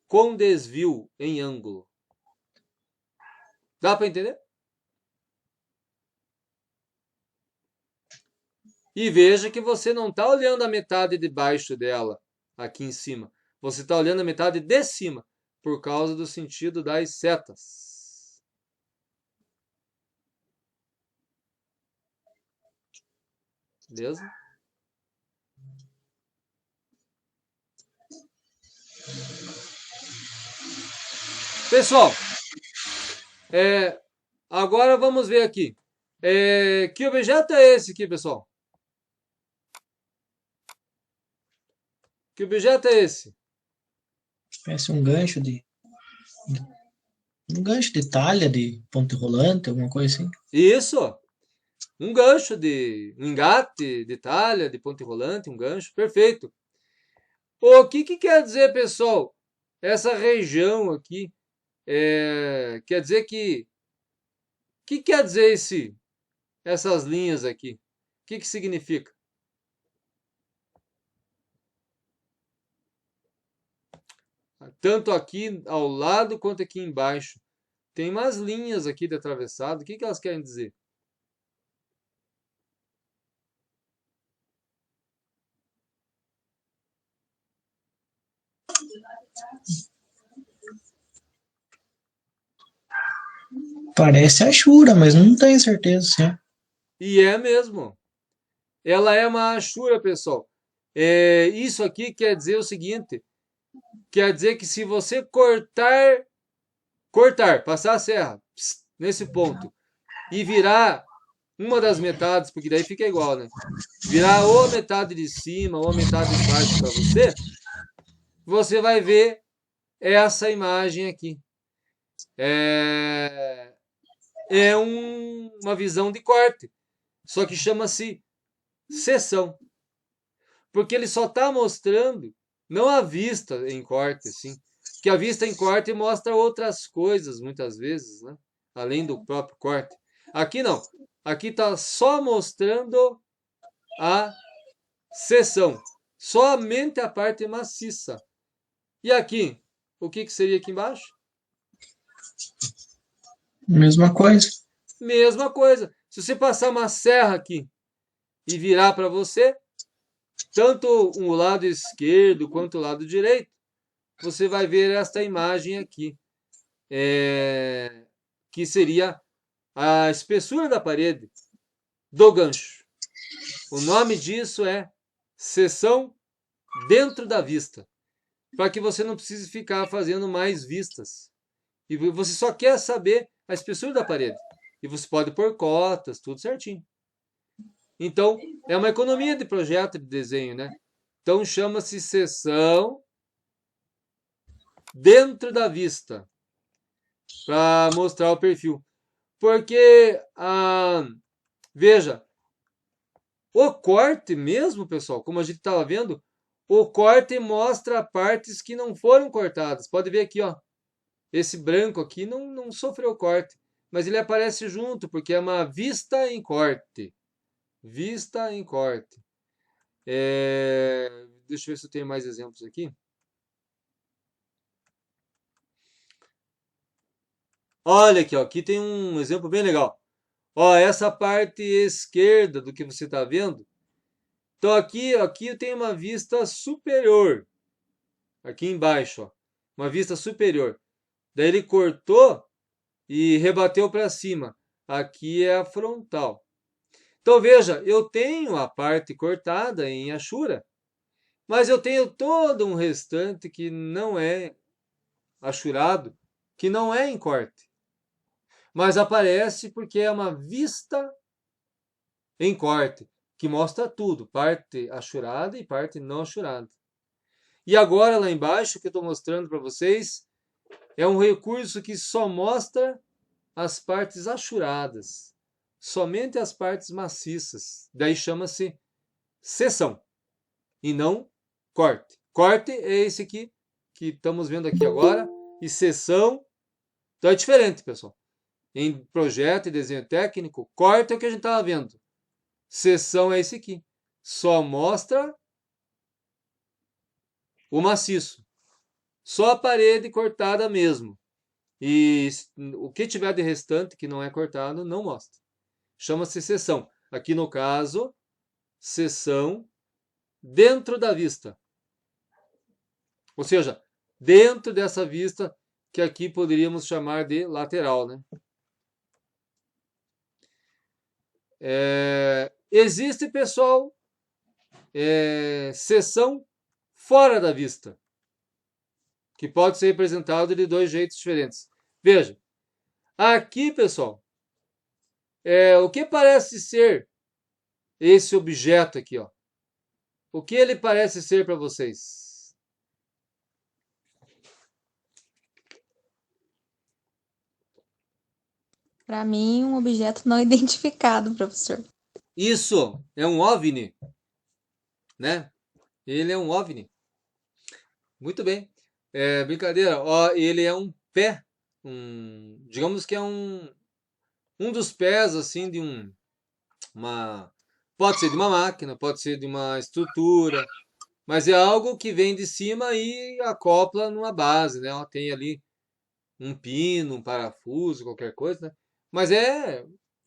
com desvio em ângulo. Dá para entender? E veja que você não está olhando a metade de baixo dela, aqui em cima. Você está olhando a metade de cima, por causa do sentido das setas. Beleza? Pessoal, agora vamos ver aqui. Que objeto é esse aqui, pessoal? Que objeto é esse? Parece um gancho de talha, de ponte rolante, alguma coisa assim. Isso! Um gancho um engate de talha, de ponte rolante, um gancho, perfeito. O que quer dizer, pessoal? Essa região aqui, quer dizer que... O que quer dizer essas linhas aqui? O que significa? Tanto aqui ao lado quanto aqui embaixo. Tem umas linhas aqui de atravessado. O que elas querem dizer? Parece a Shura, mas não tenho certeza se é. E é mesmo. Ela é uma Ashura, pessoal. Isso aqui quer dizer o seguinte: quer dizer que se você cortar, passar a serra nesse ponto e virar uma das metades, porque daí fica igual, né? Virar ou a metade de cima ou a metade de baixo para você, você vai ver essa imagem aqui. É uma visão de corte, só que chama-se seção, porque ele só está mostrando não a vista em corte, assim, que a vista em corte mostra outras coisas muitas vezes, né? Além do próprio corte. Aqui não. Aqui está só mostrando a seção, somente a parte maciça. E aqui, o que seria aqui embaixo? Mesma coisa. Mesma coisa. Se você passar uma serra aqui e virar para você, tanto o lado esquerdo quanto o lado direito, você vai ver esta imagem aqui, que seria a espessura da parede do gancho. O nome disso é seção dentro da vista, para que você não precise ficar fazendo mais vistas. E você só quer saber a espessura da parede. E você pode pôr cotas, tudo certinho. Então, é uma economia de projeto de desenho, né? Então, chama-se seção dentro da vista, para mostrar o perfil. Porque, veja, o corte mesmo, pessoal, como a gente estava vendo, o corte mostra partes que não foram cortadas. Pode ver aqui, ó. Esse branco aqui não sofreu corte, mas ele aparece junto, porque é uma vista em corte. Vista em corte. Deixa eu ver se eu tenho mais exemplos aqui. Olha aqui, ó, aqui tem um exemplo bem legal. Ó, essa parte esquerda do que você está vendo. Então aqui eu tenho uma vista superior. Aqui embaixo, ó, uma vista superior. Daí ele cortou e rebateu para cima. Aqui é a frontal. Então veja, eu tenho a parte cortada em Ashura, mas eu tenho todo um restante que não é ashurado, que não é em corte. Mas aparece porque é uma vista em corte, que mostra tudo, parte ashurada e parte não ashurada. E agora lá embaixo, que eu estou mostrando para vocês, é um recurso que só mostra as partes ashuradas, somente as partes maciças. Daí chama-se seção e não corte. Corte é esse aqui que estamos vendo aqui agora, e seção, então é diferente, pessoal. Em projeto e desenho técnico, corte é o que a gente estava vendo. Seção é esse aqui. Só mostra o maciço. Só a parede cortada mesmo. E o que tiver de restante que não é cortado, não mostra. Chama-se seção. Aqui no caso, seção dentro da vista. Ou seja, dentro dessa vista que aqui poderíamos chamar de lateral, né? Existe, pessoal, seção fora da vista, que pode ser representado de dois jeitos diferentes. Veja, aqui, pessoal, o que parece ser esse objeto aqui, ó? O que ele parece ser para vocês? Para mim, um objeto não identificado, professor. Isso é um OVNI, né? Ele é um OVNI. Muito bem. Brincadeira. Ó, ele é um pé, digamos que é um dos pés assim de pode ser de uma máquina, pode ser de uma estrutura, mas é algo que vem de cima e acopla numa base, né? Ó, tem ali um pino, um parafuso, qualquer coisa, né? Mas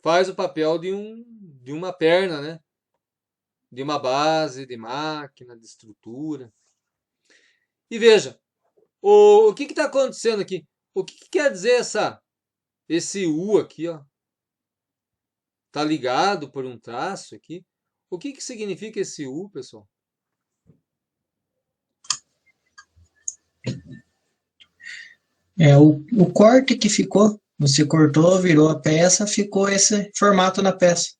faz o papel de uma perna, né? De uma base, de máquina, de estrutura. E veja, O que está acontecendo aqui? O que quer dizer esse U aqui, ó? Tá ligado por um traço aqui. O que significa esse U, pessoal? É o corte que ficou. Você cortou, virou a peça, ficou esse formato na peça.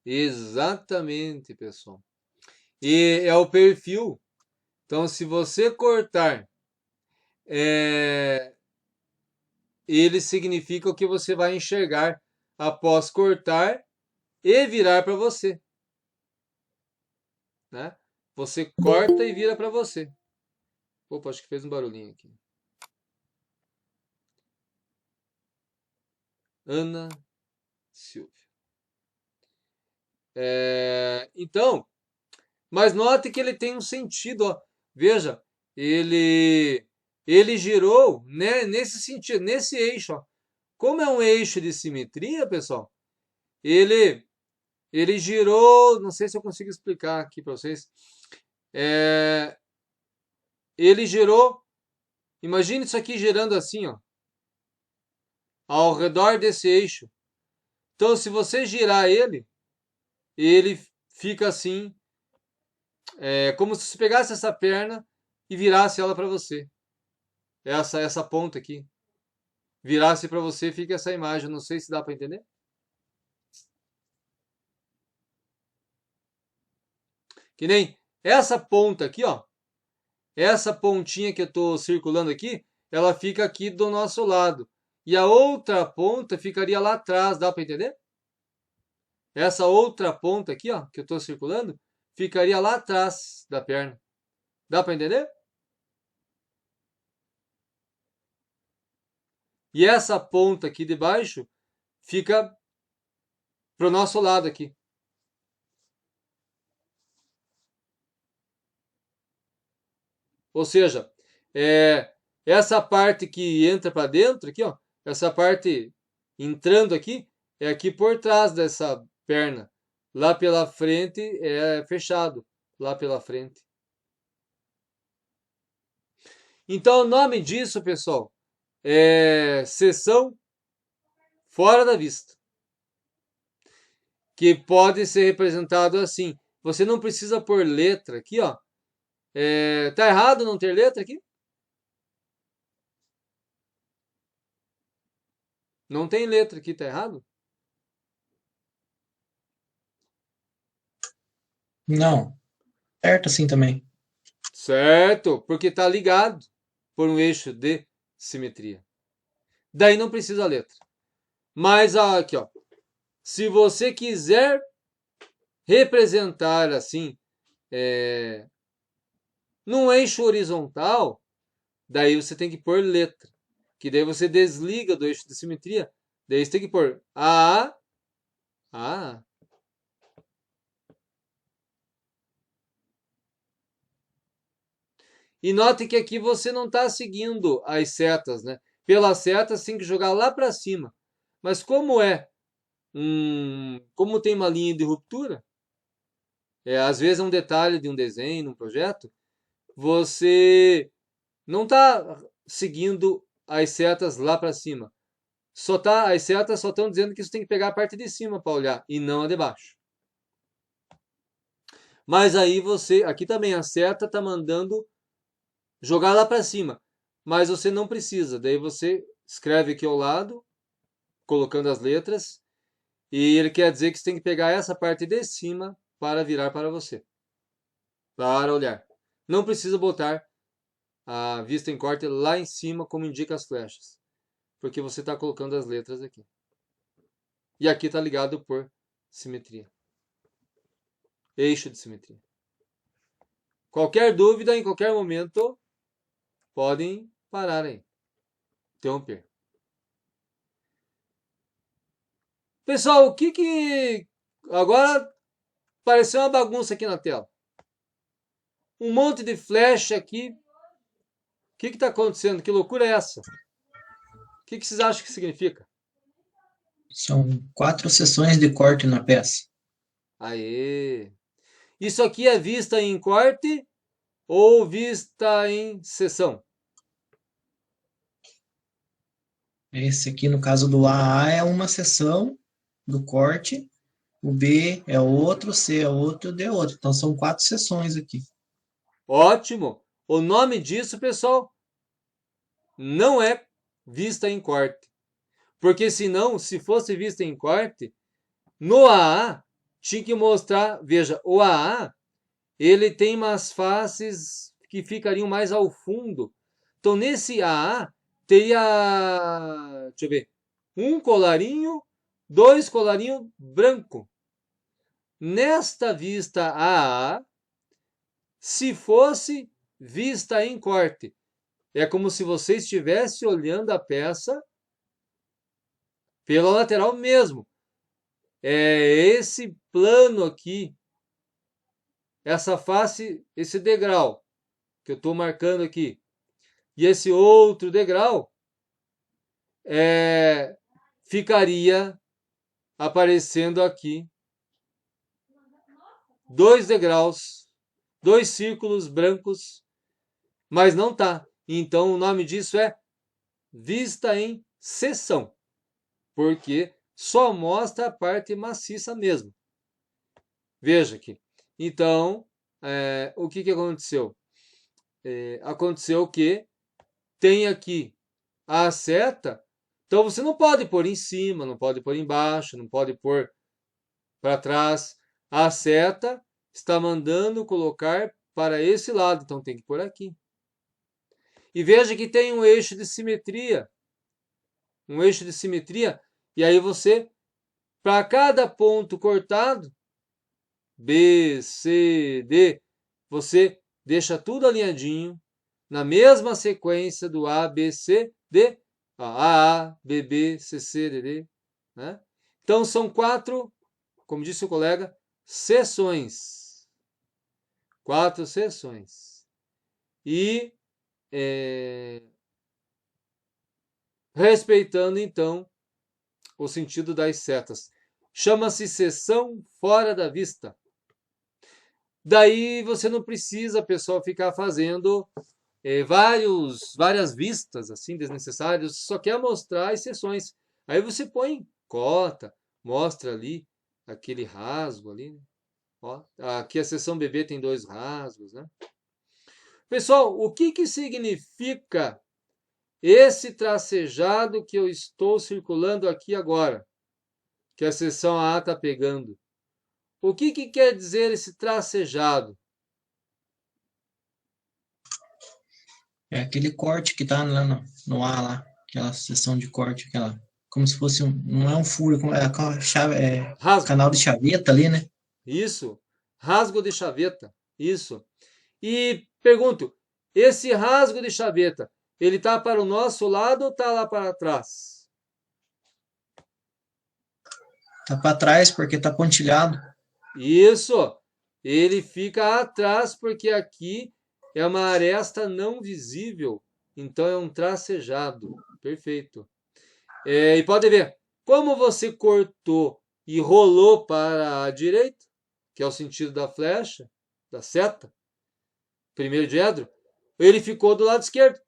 Exatamente, pessoal. E é o perfil. Então, se você cortar, ele significa o que você vai enxergar após cortar e virar para você, né? Você corta e vira para você. Opa, acho que fez um barulhinho aqui. Ana Silvia. Então, mas note que ele tem um sentido, ó. Veja, ele girou, né, nesse sentido, nesse eixo, ó. Como é um eixo de simetria, pessoal, ele girou, não sei se eu consigo explicar aqui para vocês. Ele girou, imagine isso aqui girando assim, ó, ao redor desse eixo. Então, se você girar ele fica assim, como se você pegasse essa perna e virasse ela para você. Essa ponta aqui. Virasse para você, fica essa imagem. Não sei se dá para entender. Que nem essa ponta aqui, ó. Essa pontinha que eu estou circulando aqui, ela fica aqui do nosso lado. E a outra ponta ficaria lá atrás, dá para entender? Essa outra ponta aqui, ó, que eu estou circulando, ficaria lá atrás da perna. Dá para entender? E essa ponta aqui de baixo fica pro nosso lado aqui. Ou seja, essa parte que entra para dentro aqui, ó, essa parte entrando aqui, é aqui por trás dessa perna. Lá pela frente é fechado, lá pela frente. Então o nome disso, pessoal, é seção fora da vista. Que pode ser representado assim. Você não precisa pôr letra aqui, ó. Tá errado não ter letra aqui? Não tem letra aqui, tá errado? Não. Certo assim também. Certo, porque tá ligado por um eixo de simetria. Daí não precisa letra. Mas aqui, ó. Se você quiser representar assim, num eixo horizontal, daí você tem que pôr letra. Que daí você desliga do eixo de simetria. Daí você tem que pôr A. E note que aqui você não está seguindo as setas, né? Pelas setas você tem que jogar lá para cima. Mas como tem uma linha de ruptura, às vezes é um detalhe de um desenho, um projeto, você não está seguindo as setas lá para cima. As setas só estão dizendo que você tem que pegar a parte de cima para olhar e não a de baixo. Mas aí aqui também a seta está mandando jogar lá para cima, mas você não precisa. Daí você escreve aqui ao lado, colocando as letras, e ele quer dizer que você tem que pegar essa parte de cima para virar para você, para olhar. Não precisa botar a vista em corte lá em cima, como indica as flechas, porque você está colocando as letras aqui. E aqui está ligado por simetria. Eixo de simetria. Qualquer dúvida, em qualquer momento, podem parar aí. Interromper. Pessoal, o que agora apareceu uma bagunça aqui na tela. Um monte de flecha aqui. O que está acontecendo? Que loucura é essa? O que vocês acham que significa? São 4 seções de corte na peça. Aê! Isso aqui é vista em corte ou vista em seção? Esse aqui, no caso do AA, é uma seção do corte, o B é outro, o C é outro, o D é outro. Então, são 4 seções aqui. Ótimo! O nome disso, pessoal, não é vista em corte. Porque senão, se fosse vista em corte, no AA, tinha que mostrar, veja, o AA, ele tem umas faces que ficariam mais ao fundo. Então, nesse AA, teria, deixa eu ver, um colarinho, 2 colarinhos branco. Nesta vista AA, se fosse vista em corte, é como se você estivesse olhando a peça pela lateral mesmo. É esse plano aqui, essa face, esse degrau que eu estou marcando aqui, e esse outro degrau ficaria aparecendo aqui 2 degraus, 2 círculos brancos, mas não tá. Então o nome disso é vista em seção, porque só mostra a parte maciça mesmo. Veja aqui. Então, o que aconteceu? Aconteceu que tem aqui a seta, então você não pode pôr em cima, não pode pôr embaixo, não pode pôr para trás. A seta está mandando colocar para esse lado, então tem que pôr aqui. E veja que tem um eixo de simetria. Um eixo de simetria, e aí você, para cada ponto cortado, B, C, D, você deixa tudo alinhadinho, na mesma sequência do A, B, C, D, A, B, B, C, C, D, D. Né? Então, são 4, como disse o colega, seções. 4 seções. E respeitando, então, o sentido das setas. Chama-se seção fora da vista. Daí você não precisa, pessoal, ficar fazendo várias vistas assim desnecessárias, só quer mostrar as seções. Aí você põe cota, mostra ali aquele rasgo ali. Né? Ó, aqui a seção BB tem 2 rasgos. Né? Pessoal, o que significa esse tracejado que eu estou circulando aqui agora? Que a seção A está pegando. O que quer dizer esse tracejado? É aquele corte que tá lá no A lá, aquela seção de corte, aquela, como se fosse não é um furo, Rasgo. Canal de chaveta ali, né? Isso. Rasgo de chaveta. Isso. E pergunto, esse rasgo de chaveta, ele está para o nosso lado ou está lá para trás? Tá para trás porque tá pontilhado. Isso. Ele fica atrás porque aqui é uma aresta não visível. Então é um tracejado. Perfeito. E pode ver, como você cortou e rolou para a direita, que é o sentido da flecha, da seta, primeiro diedro, ele ficou do lado esquerdo.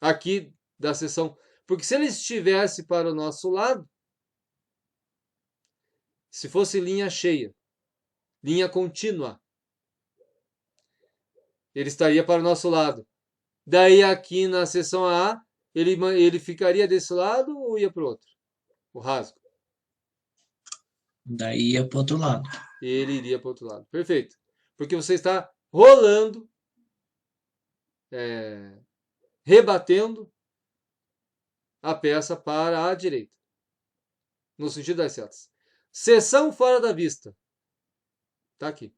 Aqui da seção. Porque se ele estivesse para o nosso lado, se fosse linha cheia, linha contínua, ele estaria para o nosso lado. Daí aqui na seção A, ele ficaria desse lado ou ia para o outro? O rasgo. Daí ia para o outro lado. Ele iria para o outro lado. Perfeito. Porque você está rolando, rebatendo a peça para a direita. No sentido das setas. Seção fora da vista. Tá aqui.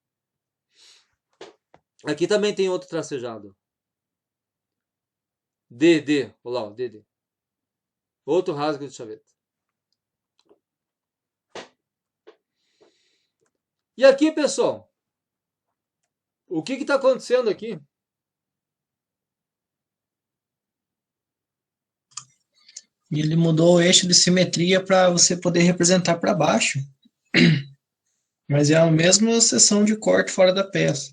Aqui também tem outro tracejado. DD. Olha lá, ó, DD. Outro rasgo de chaveta. E aqui, pessoal, o que está acontecendo aqui? E ele mudou o eixo de simetria para você poder representar para baixo. Mas é a mesma seção de corte fora da peça.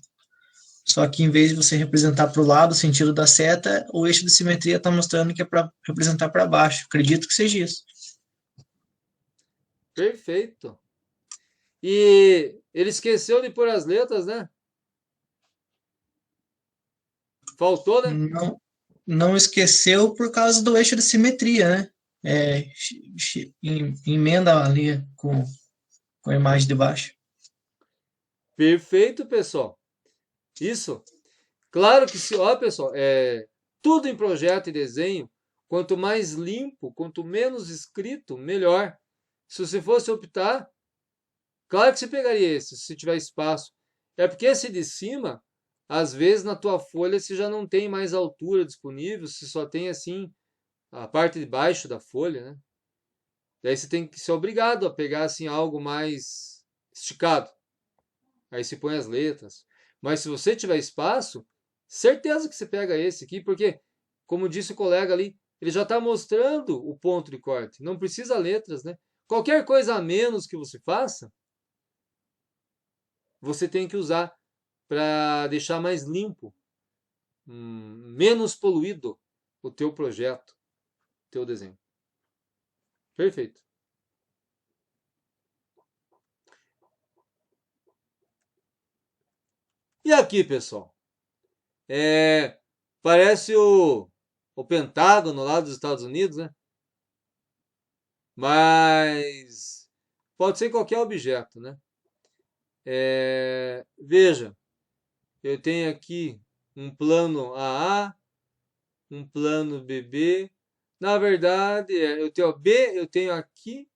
Só que em vez de você representar para o lado, o sentido da seta, o eixo de simetria está mostrando que é para representar para baixo. Acredito que seja isso. Perfeito. E ele esqueceu de pôr as letras, né? Faltou, né? Não, não esqueceu por causa do eixo de simetria, né? Emenda ali com a imagem de baixo. Perfeito, pessoal. Isso. Claro que se, ó, pessoal, tudo em projeto e desenho, quanto mais limpo, quanto menos escrito, melhor. Se você fosse optar, claro que você pegaria esse, se tiver espaço. É porque esse de cima, às vezes na tua folha você já não tem mais altura disponível, você só tem assim a parte de baixo da folha, né? Daí você tem que ser obrigado a pegar assim algo mais esticado. Aí você põe as letras. Mas se você tiver espaço, certeza que você pega esse aqui, porque, como disse o colega ali, ele já está mostrando o ponto de corte. Não precisa letras, né? Qualquer coisa a menos que você faça, você tem que usar para deixar mais limpo, menos poluído o teu projeto, o teu desenho. Perfeito. E aqui, pessoal? Parece o Pentágono lá dos Estados Unidos, né? Mas pode ser qualquer objeto, né? Veja, eu tenho aqui um plano AA, um plano BB. Na verdade, eu tenho B, eu tenho aqui,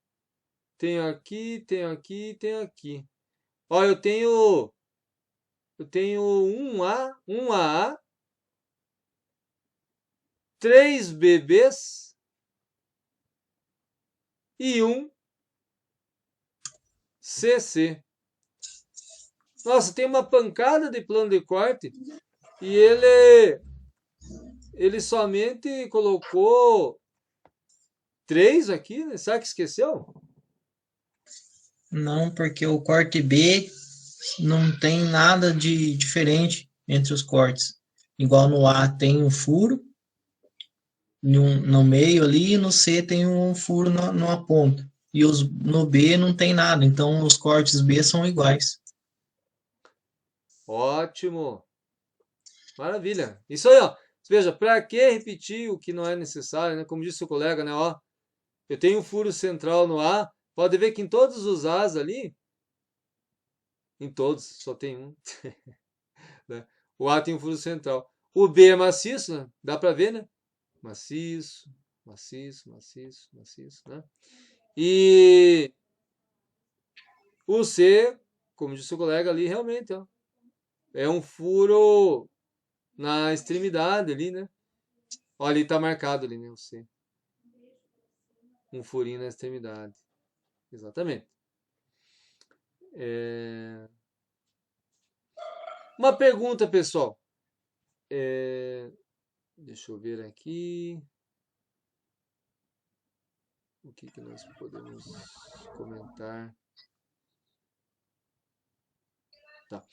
tenho aqui, tenho aqui, tenho aqui. Ó, eu tenho um AA, 3 BBs e um CC. Nossa, tem uma pancada de plano de corte e ele somente colocou 3 aqui, né? Será que esqueceu? Não, porque o corte B não tem nada de diferente entre os cortes. Igual no A tem um furo no meio ali, e no C tem um furo numa ponta. E no B não tem nada, então os cortes B são iguais. Ótimo. Maravilha. Isso aí, ó. Veja, para que repetir o que não é necessário, né? Como disse o colega, né? Ó, eu tenho um furo central no A. Pode ver que em todos os A's ali, em todos, só tem um, né? O A tem um furo central. O B é maciço, né? Dá para ver, né? Maciço, maciço, maciço, maciço, né? E o C, como disse o colega ali, realmente, ó, é um furo na extremidade ali, né? Olha, ali tá marcado ali, né? O C. Um furinho na extremidade. Exatamente. Uma pergunta, pessoal. Deixa eu ver aqui. O que nós podemos comentar? Tá.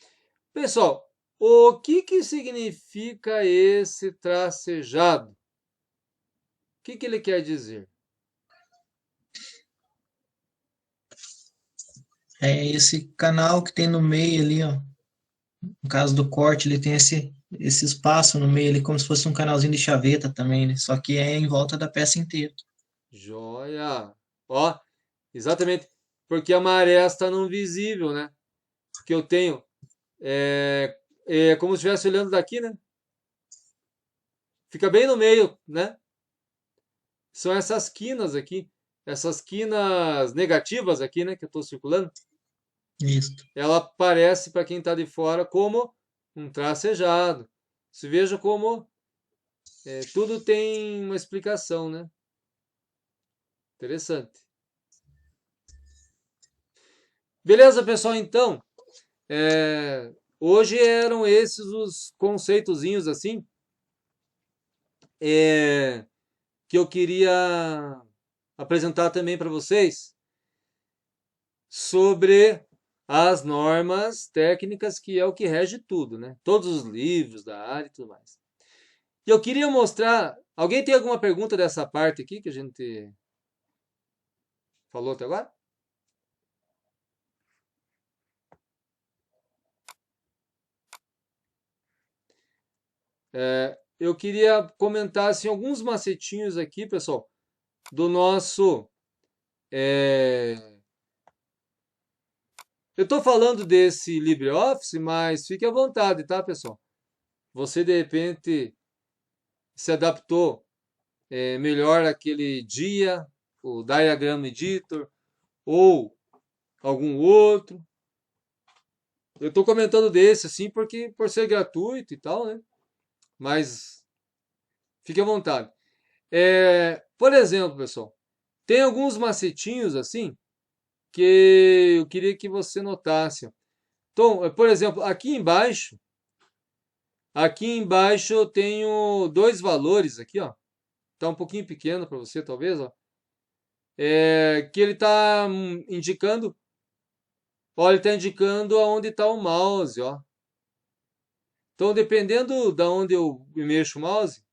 Pessoal, o que significa esse tracejado? O que ele quer dizer? É esse canal que tem no meio ali, ó. No caso do corte, ele tem esse espaço no meio ali, como se fosse um canalzinho de chaveta também, né? Só que é em volta da peça inteira. Joia! Ó, exatamente. Porque a maré está não visível, né? Que eu tenho. É como se estivesse olhando daqui, né? Fica bem no meio, né? São essas quinas aqui. Essas quinas negativas aqui, né? Que eu estou circulando. Isso. Ela aparece para quem está de fora como um tracejado. Se veja como tudo tem uma explicação, né? Interessante. Beleza, pessoal? Então, hoje eram esses os conceitozinhos assim que eu queria apresentar também para vocês sobre as normas técnicas, que é o que rege tudo, né? Todos os livros da área e tudo mais. E eu queria mostrar. Alguém tem alguma pergunta dessa parte aqui que a gente falou até agora? Eu queria comentar assim, alguns macetinhos aqui, pessoal, do nosso. Eu estou falando desse LibreOffice, mas fique à vontade, tá, pessoal? Você de repente se adaptou melhor aquele dia, o Diagram Editor, ou algum outro. Eu estou comentando desse, assim, porque por ser gratuito e tal, né? Mas fique à vontade. Por exemplo, pessoal, tem alguns macetinhos assim que eu queria que você notasse. Então, por exemplo, aqui embaixo eu tenho dois valores aqui, ó. Tá um pouquinho pequeno para você, talvez, ó. Que ele está indicando. Ó, ele está indicando aonde está o mouse, ó. Então, dependendo da onde eu mexo o mouse,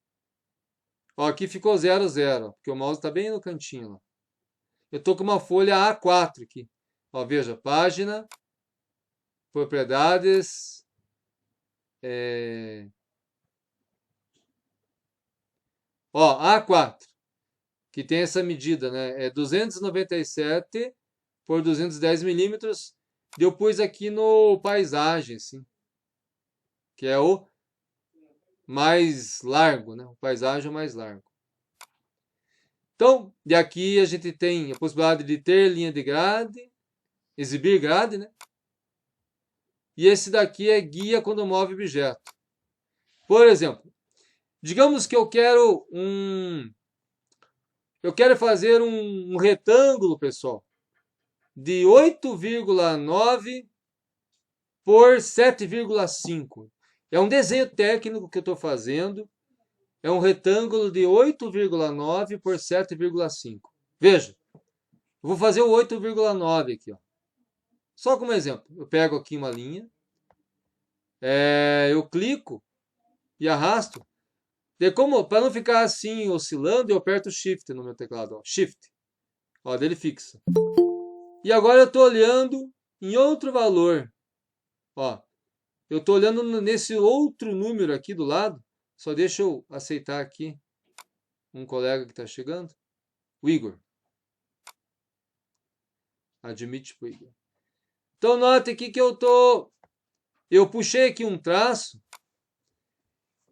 ó, aqui ficou 0, 0, porque o mouse está bem no cantinho, ó. Eu tô com uma folha A4 aqui. Ó, veja, página, propriedades, ó, A4, que tem essa medida, né? É 297 por 210 milímetros. Eu pus aqui no paisagem, assim, que é o mais largo, né? O paisagem é o mais largo. Então, de aqui a gente tem a possibilidade de ter linha de grade, exibir grade, né? E esse daqui é guia quando move objeto. Por exemplo, digamos que eu quero fazer um retângulo, pessoal, de 8,9 por 7,5. É um desenho técnico que eu estou fazendo. É um retângulo de 8,9 por 7,5. Veja, eu vou fazer o 8,9 aqui, ó. Só como exemplo, eu pego aqui uma linha, eu clico e arrasto. Para não ficar assim oscilando, eu aperto Shift no meu teclado, ó. Shift. Ó, dele fixa. E agora eu estou olhando em outro valor. Ó, eu estou olhando nesse outro número aqui do lado. Só deixa eu aceitar aqui um colega que está chegando. O Igor. Admite para o Igor. Então, note aqui que eu puxei aqui um traço.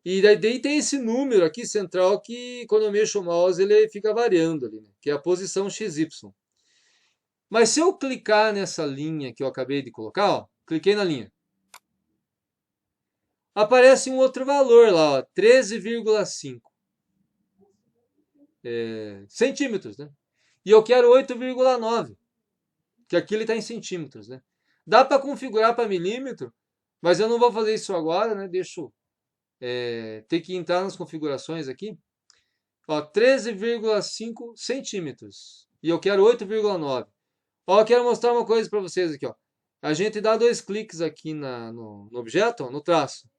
E daí tem esse número aqui central que, quando eu mexo o mouse, ele fica variando ali, né? Que é a posição XY. Mas se eu clicar nessa linha que eu acabei de colocar, ó, cliquei na linha, aparece um outro valor lá, ó, 13,5 centímetros, né? E eu quero 8,9, que aqui ele está em centímetros, né? Dá para configurar para milímetro, mas eu não vou fazer isso agora, né? Deixa eu ter que entrar nas configurações aqui. Ó, 13,5 centímetros. E eu quero 8,9. Ó, eu quero mostrar uma coisa para vocês aqui, ó. A gente dá 2 cliques aqui no objeto, ó, no traço.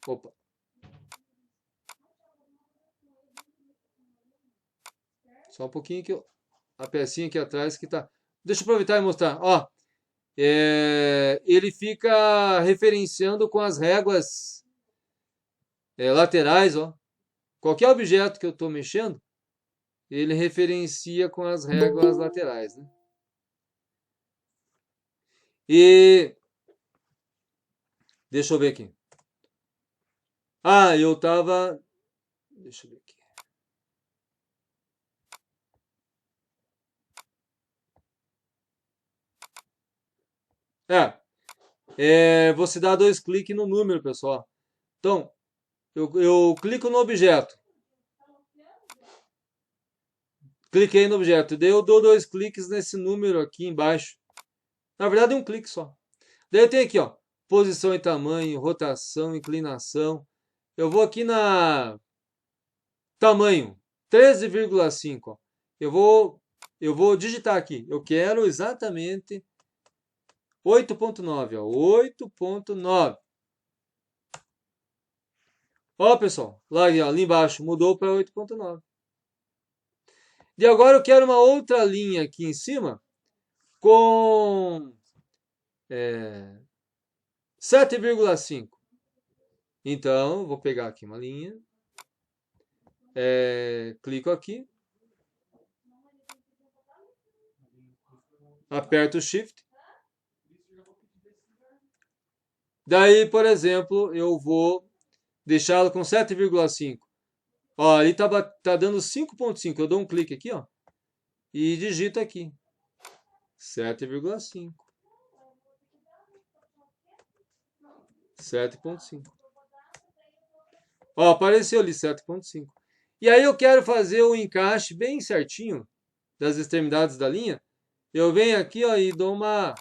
Opa. Só um pouquinho que a pecinha aqui atrás que tá. Deixa eu aproveitar e mostrar. Ó, ele fica referenciando com as réguas laterais, ó. Qualquer objeto que eu estou mexendo, ele referencia com as réguas laterais, né? E deixa eu ver aqui. Ah, eu tava. Deixa eu ver aqui. Você dá 2 cliques no número, pessoal. Então, eu clico no objeto. Cliquei no objeto. Daí eu dou 2 cliques nesse número aqui embaixo. Na verdade, é um clique só. Daí eu tenho aqui, ó, posição e tamanho, rotação, inclinação. Eu vou aqui na tamanho, 13,5. Eu vou eu vou digitar aqui. Eu quero exatamente 8.9, ó, 8.9. Ó, pessoal, lá, ó, ali embaixo mudou para 8.9. E agora eu quero uma outra linha aqui em cima com 7,5. Então, vou pegar aqui uma linha, clico aqui, aperto o Shift. Daí, por exemplo, eu vou deixá-lo com 7,5. Ó, ali tá dando 5.5. Eu dou um clique aqui, ó, e digito aqui 7,5. 7.5. Ó, apareceu ali 7.5. E aí eu quero fazer o encaixe bem certinho das extremidades da linha. Eu venho aqui, ó, e dou uma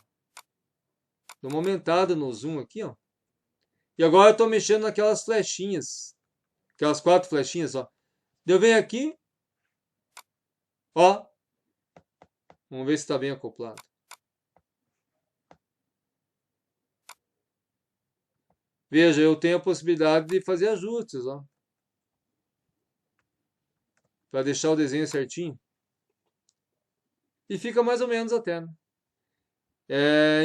aumentada no zoom aqui, ó. E agora eu estou mexendo naquelas flechinhas. Aquelas 4 flechinhas, ó. Eu venho aqui, ó. Vamos ver se está bem acoplado. Veja, eu tenho a possibilidade de fazer ajustes, ó, para deixar o desenho certinho. E fica mais ou menos até, né?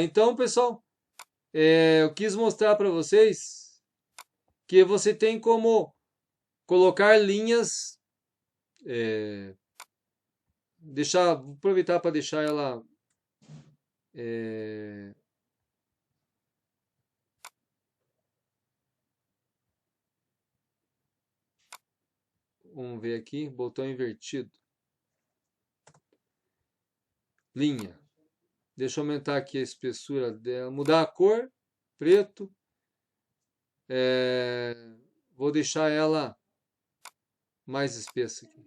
Então, pessoal, eu quis mostrar para vocês que você tem como colocar linhas, vou aproveitar para deixar ela vamos ver aqui, botão invertido. Linha. Deixa eu aumentar aqui a espessura dela, mudar a cor, preto. Vou deixar ela mais espessa aqui.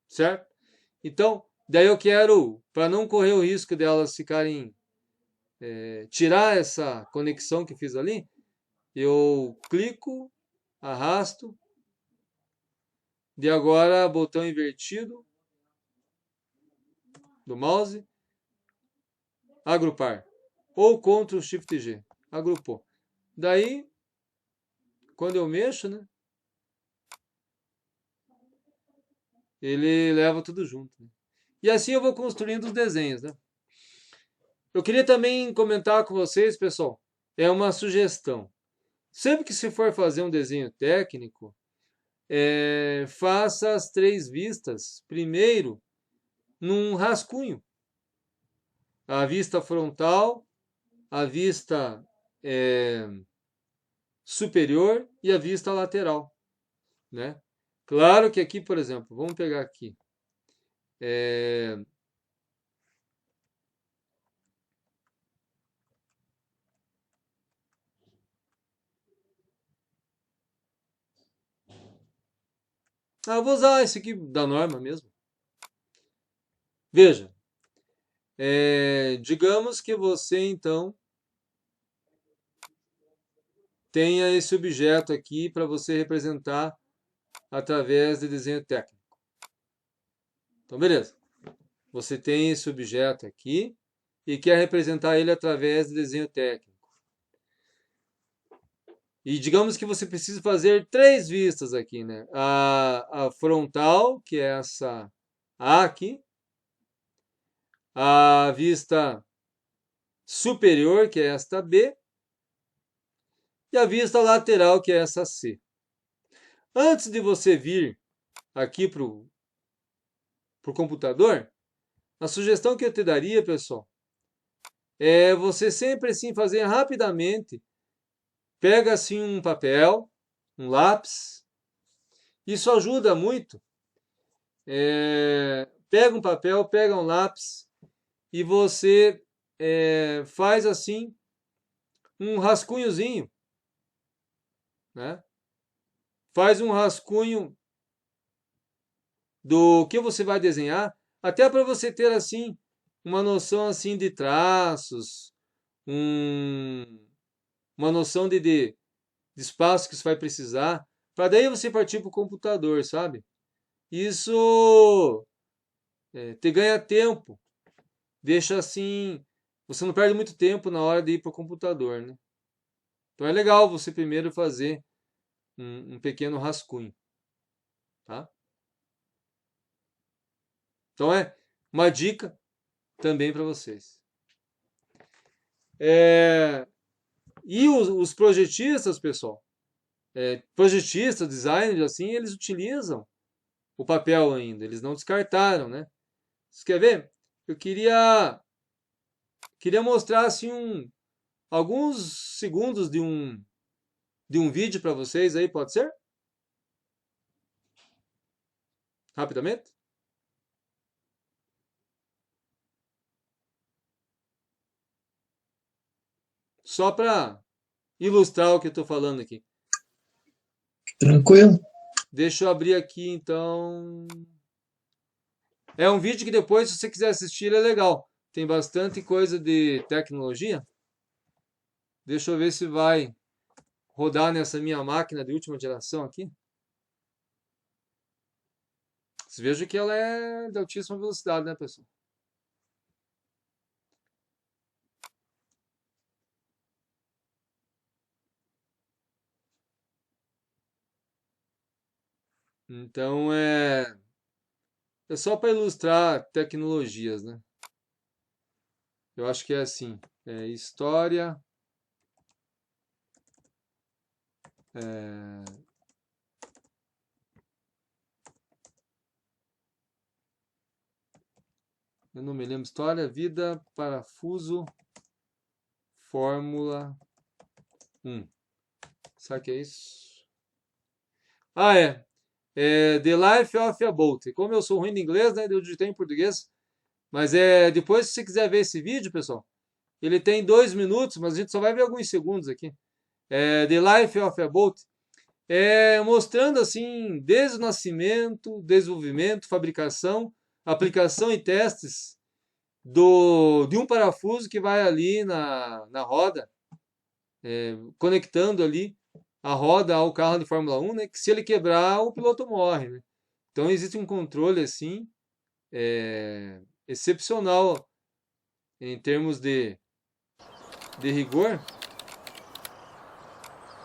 Certo? Então, daí eu quero, para não correr o risco delas ficarem, tirar essa conexão que fiz ali, eu clico, arrasto, de agora botão invertido do mouse, agrupar, ou Ctrl Shift G, agrupou. Daí, quando eu mexo, né, ele leva tudo junto, né? E assim eu vou construindo os desenhos, né? Eu queria também comentar com vocês, pessoal, é uma sugestão. Sempre que se for fazer um desenho técnico, faça as 3 vistas primeiro num rascunho. A vista frontal, a vista superior e a vista lateral, né? Claro que aqui, por exemplo, vamos pegar aqui. Eu vou usar esse aqui da norma mesmo. Veja, digamos que você então tenha esse objeto aqui para você representar através de desenho técnico. Então, beleza. Você tem esse objeto aqui e quer representar ele através de desenho técnico. E digamos que você precisa fazer 3 vistas aqui, né? A frontal, que é essa A aqui. A vista superior, que é esta B. E a vista lateral, que é essa C. Antes de você vir aqui para o computador, a sugestão que eu te daria, pessoal, é você sempre assim fazer rapidamente. Pega assim um papel, um lápis. Isso ajuda muito. Pega um papel, pega um lápis e você faz assim um rascunhozinho, né? Faz um rascunho do que você vai desenhar, até para você ter assim uma noção assim de traços, uma noção de espaço que você vai precisar, para daí você partir para o computador, sabe? Isso te ganha tempo, deixa assim, você não perde muito tempo na hora de ir para o computador, né? Então é legal você primeiro fazer um pequeno rascunho, tá? Então é uma dica também para vocês. E os projetistas, pessoal, projetistas, designers, assim, eles utilizam o papel ainda, eles não descartaram, né? Você quer ver? Eu queria mostrar assim alguns segundos de um vídeo para vocês aí, pode ser? Rapidamente? Só para ilustrar o que eu estou falando aqui. Tranquilo? Deixa eu abrir aqui, então. É um vídeo que depois, se você quiser assistir, ele é legal. Tem bastante coisa de tecnologia. Deixa eu ver se vai rodar nessa minha máquina de última geração aqui. Vocês vejam que ela é de altíssima velocidade, né, pessoal? Então é só para ilustrar tecnologias, né? Eu acho que é assim, história, é, eu não me lembro, história, vida, parafuso, Fórmula 1. Sabe o que é isso? Ah, The Life of a Boat. Como eu sou ruim em inglês, né, eu digitei em português. Mas depois, se você quiser ver esse vídeo, pessoal, ele tem 2 minutos, mas a gente só vai ver alguns segundos aqui. The Life of a Boat. Mostrando assim, desde o nascimento, desenvolvimento, fabricação, aplicação e testes de um parafuso que vai ali na roda, conectando ali a roda ao carro de Fórmula 1, né? Que se ele quebrar, o piloto morre, né? Então existe um controle assim excepcional em termos de rigor.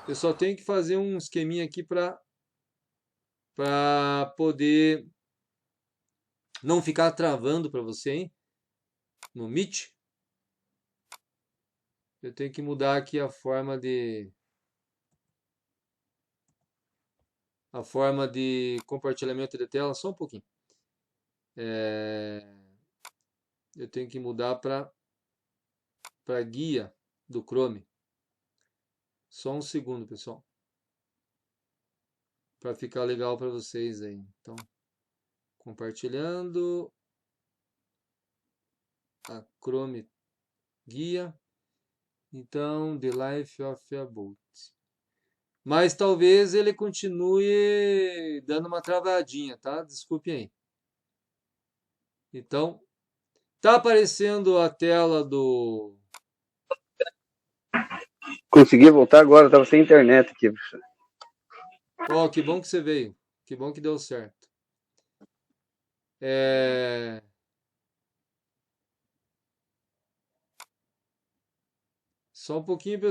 Eu só tenho que fazer um esqueminha aqui para poder não ficar travando para você, hein? No Meet. Eu tenho que mudar aqui a forma de compartilhamento de tela, só um pouquinho. Eu tenho que mudar para guia do Chrome. Só um segundo, pessoal. Para ficar legal para vocês aí. Então, compartilhando a Chrome guia. Então, The Life of a Boat. Mas talvez ele continue dando uma travadinha, tá? Desculpe aí. Então, tá aparecendo a tela do... Consegui voltar agora, estava sem internet aqui, professor. Ó, que bom que você veio. Que bom que deu certo. Só um pouquinho, pessoal.